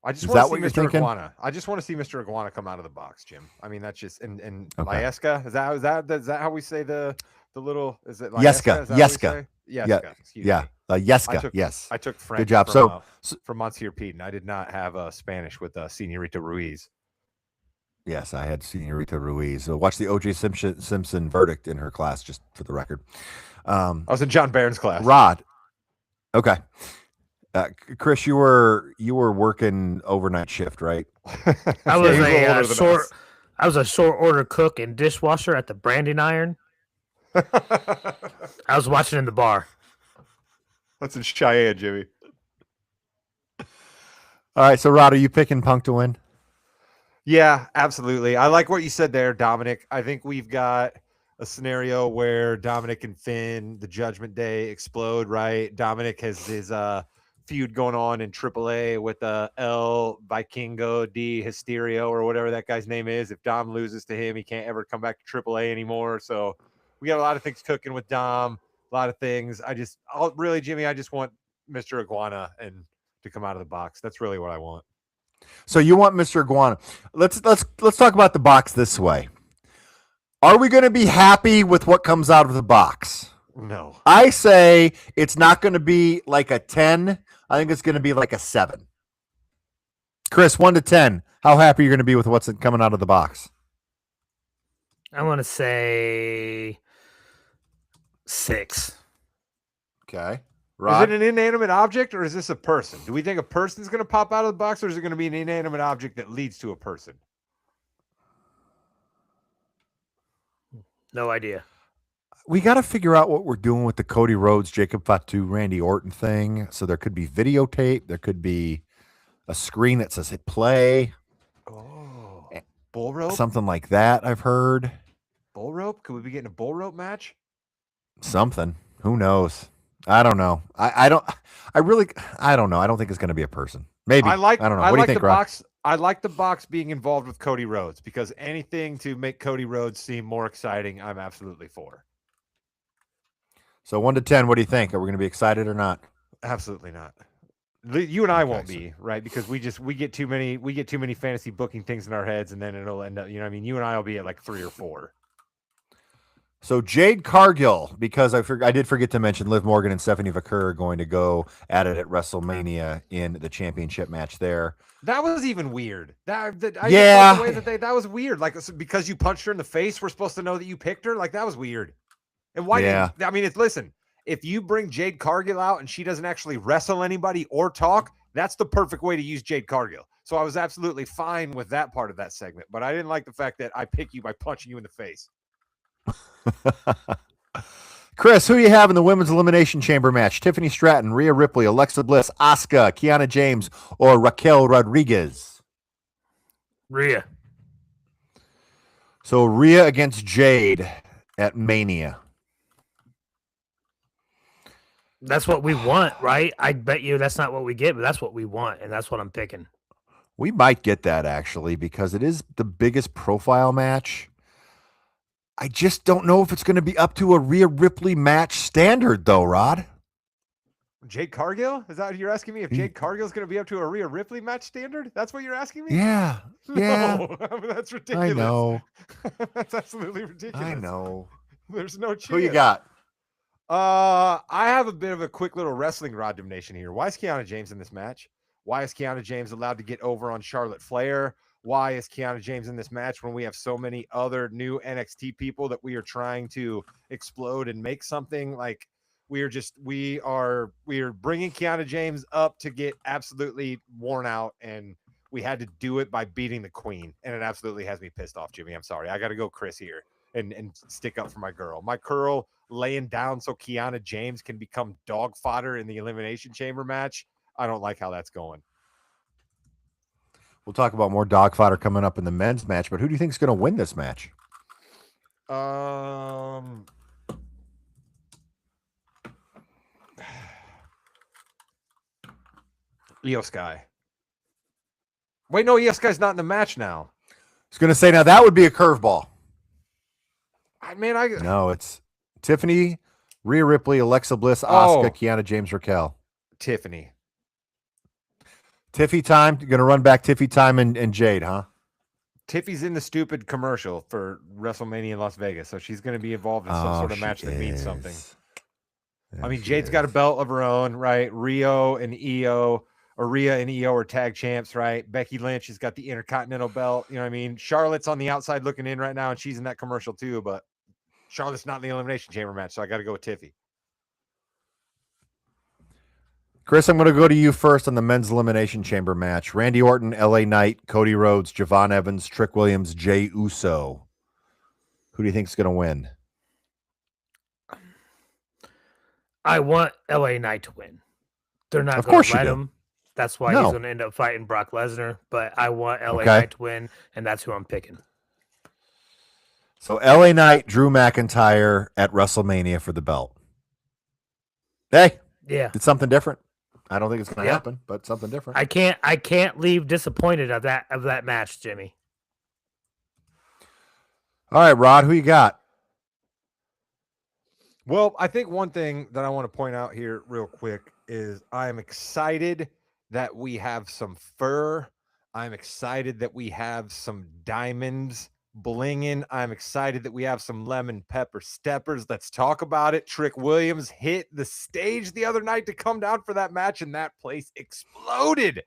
I just Is want that to see what you're Mr. thinking? Iguana. I just want to see Mr. Iguana come out of the box, Jim. I mean, that's just and Okay. Lieska. Is that how we say the little? Is it Yeska, Lieska? Is that how we Yeska. say? Yeah, Yeska. Excuse Yeah. me. Yeska. Yes. I took French. Good job. From, So from Monsieur Pete, and I did not have Spanish with Senorita Ruiz. yes, I had Senorita Ruiz. So watch the O.J. Simpson verdict in her class, just for the record. I was in John Barron's class. Rod. Okay. Chris, you were working overnight shift, right? I was He's a little older than short. us. I was a short order cook and dishwasher at the Branding Iron. I was watching in the bar. That's in Cheyenne, Jimmy. All right. So, Rod, are you picking Punk to win? Yeah, absolutely. I like what you said there, Dominic. I think we've got a scenario where Dominic and Finn, the Judgment Day, explode, right? Dominic has his feud going on in AAA with El Vikingo de Hysterio or whatever that guy's name is. If Dom loses to him, he can't ever come back to AAA anymore. So we got a lot of things cooking with Dom, a lot of things. Really, Jimmy, I just want Mr. Iguana and to come out of the box. That's really what I want. So you want Mr. Iguana. Let's talk about the box this way. Are we going to be happy with what comes out of the box? No. I say it's not going to be like a 10. I think it's going to be like a 7. Chris, 1 to 10. How happy are you going to be with what's coming out of the box? I want to say 6. Okay. Is Rod? it an inanimate object or is this a person? Do we think a person's going to pop out of the box or is it going to be an inanimate object that leads to a person? No idea. We got to figure out what we're doing with the Cody Rhodes, Jacob Fatu, Randy Orton thing. So there could be videotape. There could be a screen that says hit play. Oh, bull rope? Something like that, I've heard. Bull rope? Could we be getting a bull rope match? Something. Who knows? I don't know. I don't know. I don't think it's going to be a person. Maybe. I don't know. What do you think, Rob? I like the box being involved with Cody Rhodes because anything to make Cody Rhodes seem more exciting, I'm absolutely for. So 1 to 10, what do you think? Are we going to be excited or not? Absolutely not. You and I won't be, right? Because we get too many fantasy booking things in our heads, and then it'll end up. You know, what I mean, you and I will be at like 3 or 4. So Jade Cargill, because I did forget to mention, Liv Morgan and Stephanie Vaquer are going to go at it at WrestleMania in the championship match there. That was even weird. Yeah. The way that was weird. Like because you punched her in the face, we're supposed to know that you picked her. Like that was weird. And why? Yeah. I mean, listen. If you bring Jade Cargill out and she doesn't actually wrestle anybody or talk, that's the perfect way to use Jade Cargill. So I was absolutely fine with that part of that segment, but I didn't like the fact that I pick you by punching you in the face. Chris, who you have in the women's elimination chamber match? Tiffany Stratton, Rhea Ripley, Alexa Bliss, Asuka, Kiana James, or Raquel Rodriguez? Rhea. So Rhea against Jade at Mania. That's what we want, right? I bet you that's not what we get, but that's what we want, and that's what I'm picking. We might get that actually because it is the biggest profile match. I just don't know if it's going to be up to a Rhea Ripley match standard, though, Rod. Jade Cargill? Is that what you're asking me? If Jade Cargill's going to be up to a Rhea Ripley match standard? That's what you're asking me? Yeah. No, that's ridiculous. I know. That's absolutely ridiculous. I know. There's no chance. Who you got? I have a bit of a quick little wrestling rod domination here. Why is Kiana James in this match? Why is Kiana James allowed to get over on Charlotte Flair? Why is Kiana James in this match when we have so many other new NXT people that we are trying to explode and make something? Like, we are bringing Kiana James up to get absolutely worn out, and we had to do it by beating the queen, and it absolutely has me pissed off, Jimmy. I'm sorry. I got to go Chris here and stick up for my girl. My girl laying down so Kiana James can become dog fodder in the Elimination Chamber match. I don't like how that's going. We'll talk about more dog fodder coming up in the men's match, but who do you think is going to win this match? Io Sky. Wait, no, Io Sky's not in the match now. I was going to say, now that would be a curveball. No, it's Tiffany, Rhea Ripley, Alexa Bliss, Asuka, Kiana James, Raquel. Tiffany. Tiffy time. Going to run back Tiffy time and Jade, huh? Tiffy's in the stupid commercial for WrestleMania in Las Vegas, so she's going to be involved in some sort of match that means something. Yeah, Jade's got a belt of her own, right? Rhea and Io are tag champs, right? Becky Lynch has got the Intercontinental belt. You know what I mean? Charlotte's on the outside looking in right now, and she's in that commercial too, but Charlotte's not in the Elimination Chamber match, so I got to go with Tiffy. Chris, I'm going to go to you first on the men's Elimination Chamber match. Randy Orton, LA Knight, Cody Rhodes, Javon Evans, Trick Williams, Jey Uso. Who do you think is going to win? I want LA Knight to win. They're not Of going course to you let do. him. That's why No. he's going to end up fighting Brock Lesnar. But I want LA Okay. Knight to win, and that's who I'm picking. So LA Knight, Drew McIntyre at WrestleMania for the belt. Hey, Yeah. it's something different. I don't think it's going to Yeah. happen, but something different. I can't leave disappointed of that match, Jimmy. All right, Rod, who you got? Well, I think one thing that I want to point out here real quick is I'm excited that we have some fur. I'm excited that we have some diamonds blinging. I'm excited that we have some lemon pepper steppers. Let's talk about it. Trick Williams hit the stage the other night to come down for that match, and that place exploded.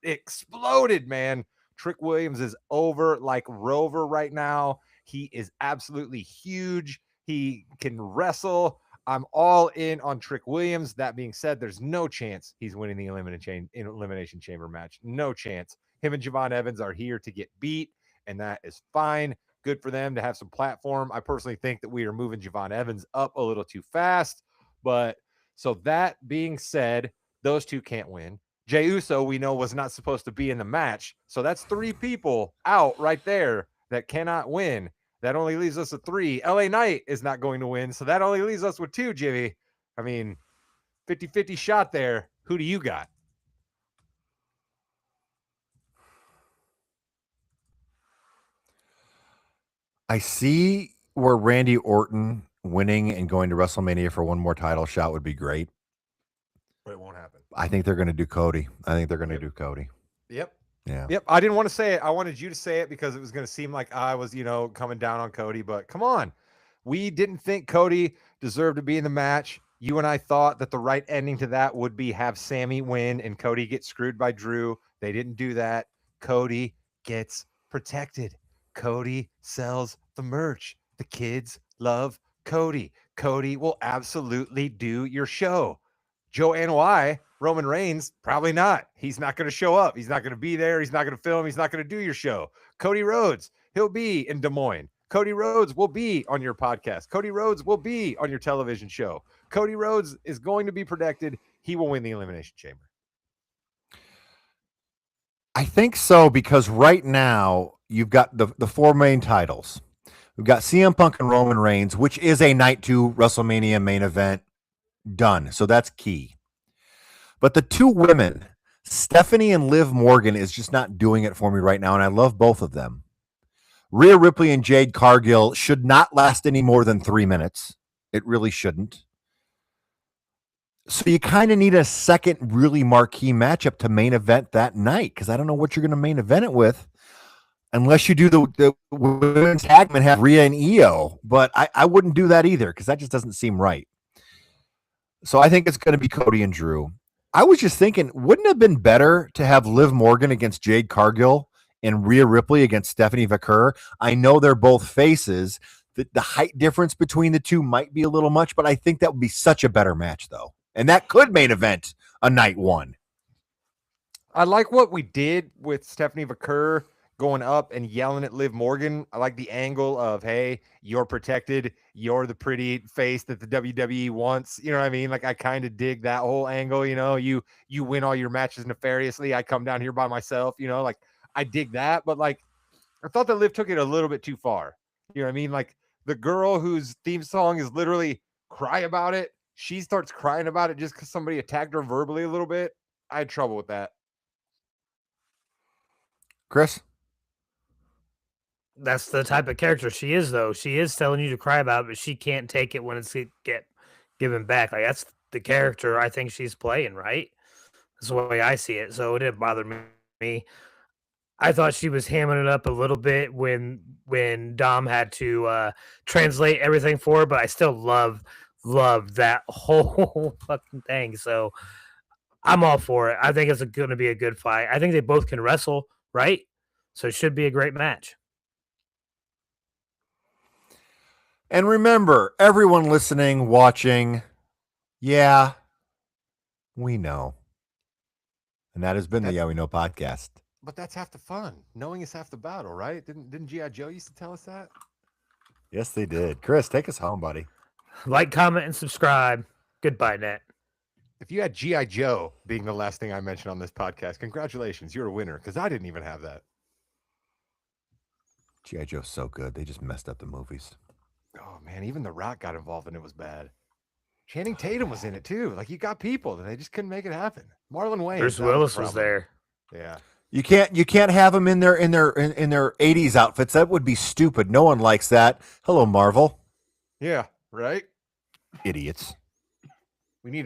Exploded, man. Trick Williams is over like Rover right now. He is absolutely huge. He can wrestle. I'm all in on Trick Williams. That being said, there's no chance he's winning the Elimination Chamber match. No chance. Him and Javon Evans are here to get beat, and that is fine. Good for them to have some platform. I personally think that we are moving Javon Evans up a little too fast. But so that being said, those two can't win. Jey Uso, we know, was not supposed to be in the match. So that's 3 people out right there that cannot win. That only leaves us with 3. LA Knight is not going to win. So that only leaves us with 2, Jimmy. 50-50 shot there. Who do you got? I see where Randy Orton winning and going to WrestleMania for one more title shot would be great. But it won't happen. I think they're going to do Cody. Do Cody. Yep. Yeah. Yep. I didn't want to say it. I wanted you to say it because it was going to seem like I was, coming down on Cody. But come on. We didn't think Cody deserved to be in the match. You and I thought that the right ending to that would be have Sammy win and Cody get screwed by Drew. They didn't do that. Cody gets protected. Cody sells the merch. The kids love Cody. Cody will absolutely do your show. Joe Anoa'i, Roman Reigns, probably not. He's not going to show up. He's not going to be there. He's not going to film. He's not going to do your show. Cody Rhodes, he'll be in Des Moines. Cody Rhodes will be on your podcast. Cody Rhodes will be on your television show. Cody Rhodes is going to be protected. He will win the Elimination Chamber. I think so, because right now you've got the 4 main titles. We've got CM Punk and Roman Reigns, which is a night 2 WrestleMania main event done. So that's key. But the 2 women, Stephanie and Liv Morgan, is just not doing it for me right now, and I love both of them. Rhea Ripley and Jade Cargill should not last any more than 3 minutes. It really shouldn't. So you kind of need a second really marquee matchup to main event that night, because I don't know what you're going to main event it with unless you do the women's tag and have Rhea and Io. But I wouldn't do that either, because that just doesn't seem right. So I think it's going to be Cody and Drew. I was just thinking, wouldn't it have been better to have Liv Morgan against Jade Cargill and Rhea Ripley against Stephanie Vaquer? I know they're both faces. The height difference between the two might be a little much, but I think that would be such a better match, though. And that could main event a night one. I like what we did with Stephanie Vaquer going up and yelling at Liv Morgan. I like the angle of, hey, you're protected. You're the pretty face that the WWE wants. You know what I mean? Like, I kind of dig that whole angle. You know, you win all your matches nefariously. I come down here by myself. You know, like, I dig that. But, like, I thought that Liv took it a little bit too far. You know what I mean? Like, the girl whose theme song is literally cry about it, she starts crying about it just because somebody attacked her verbally a little bit. I had trouble with that. Chris? That's the type of character she is, though. She is telling you to cry about it, but she can't take it when it's get given back. Like, that's the character I think she's playing, right? That's the way I see it. So it didn't bother me. I thought she was hamming it up a little bit when Dom had to translate everything for her, but I still love that whole fucking thing. So I'm all for it. I think it's going to be a good fight. I think they both can wrestle, right? So it should be a great match. And remember, everyone listening, watching, yeah, we know. And that has been the Yeah We Know podcast. But that's half the fun. Knowing is half the battle, right? Didn't G.I. Joe used to tell us that? Yes, they did. Chris, take us home, buddy. Like, comment, and subscribe. Goodbye, Net. If you had G.I. Joe being the last thing I mentioned on this podcast, congratulations. You're a winner, because I didn't even have that. G.I. Joe's so good. They just messed up the movies. Oh, man, even The Rock got involved and it was bad. Channing Tatum was in it, too. Like, you got people, and they just couldn't make it happen. Marlon Wayans. Bruce Willis was there. Yeah. You can't have them in their 80s outfits. That would be stupid. No one likes that. Hello, Marvel. Yeah, right? Idiots. We need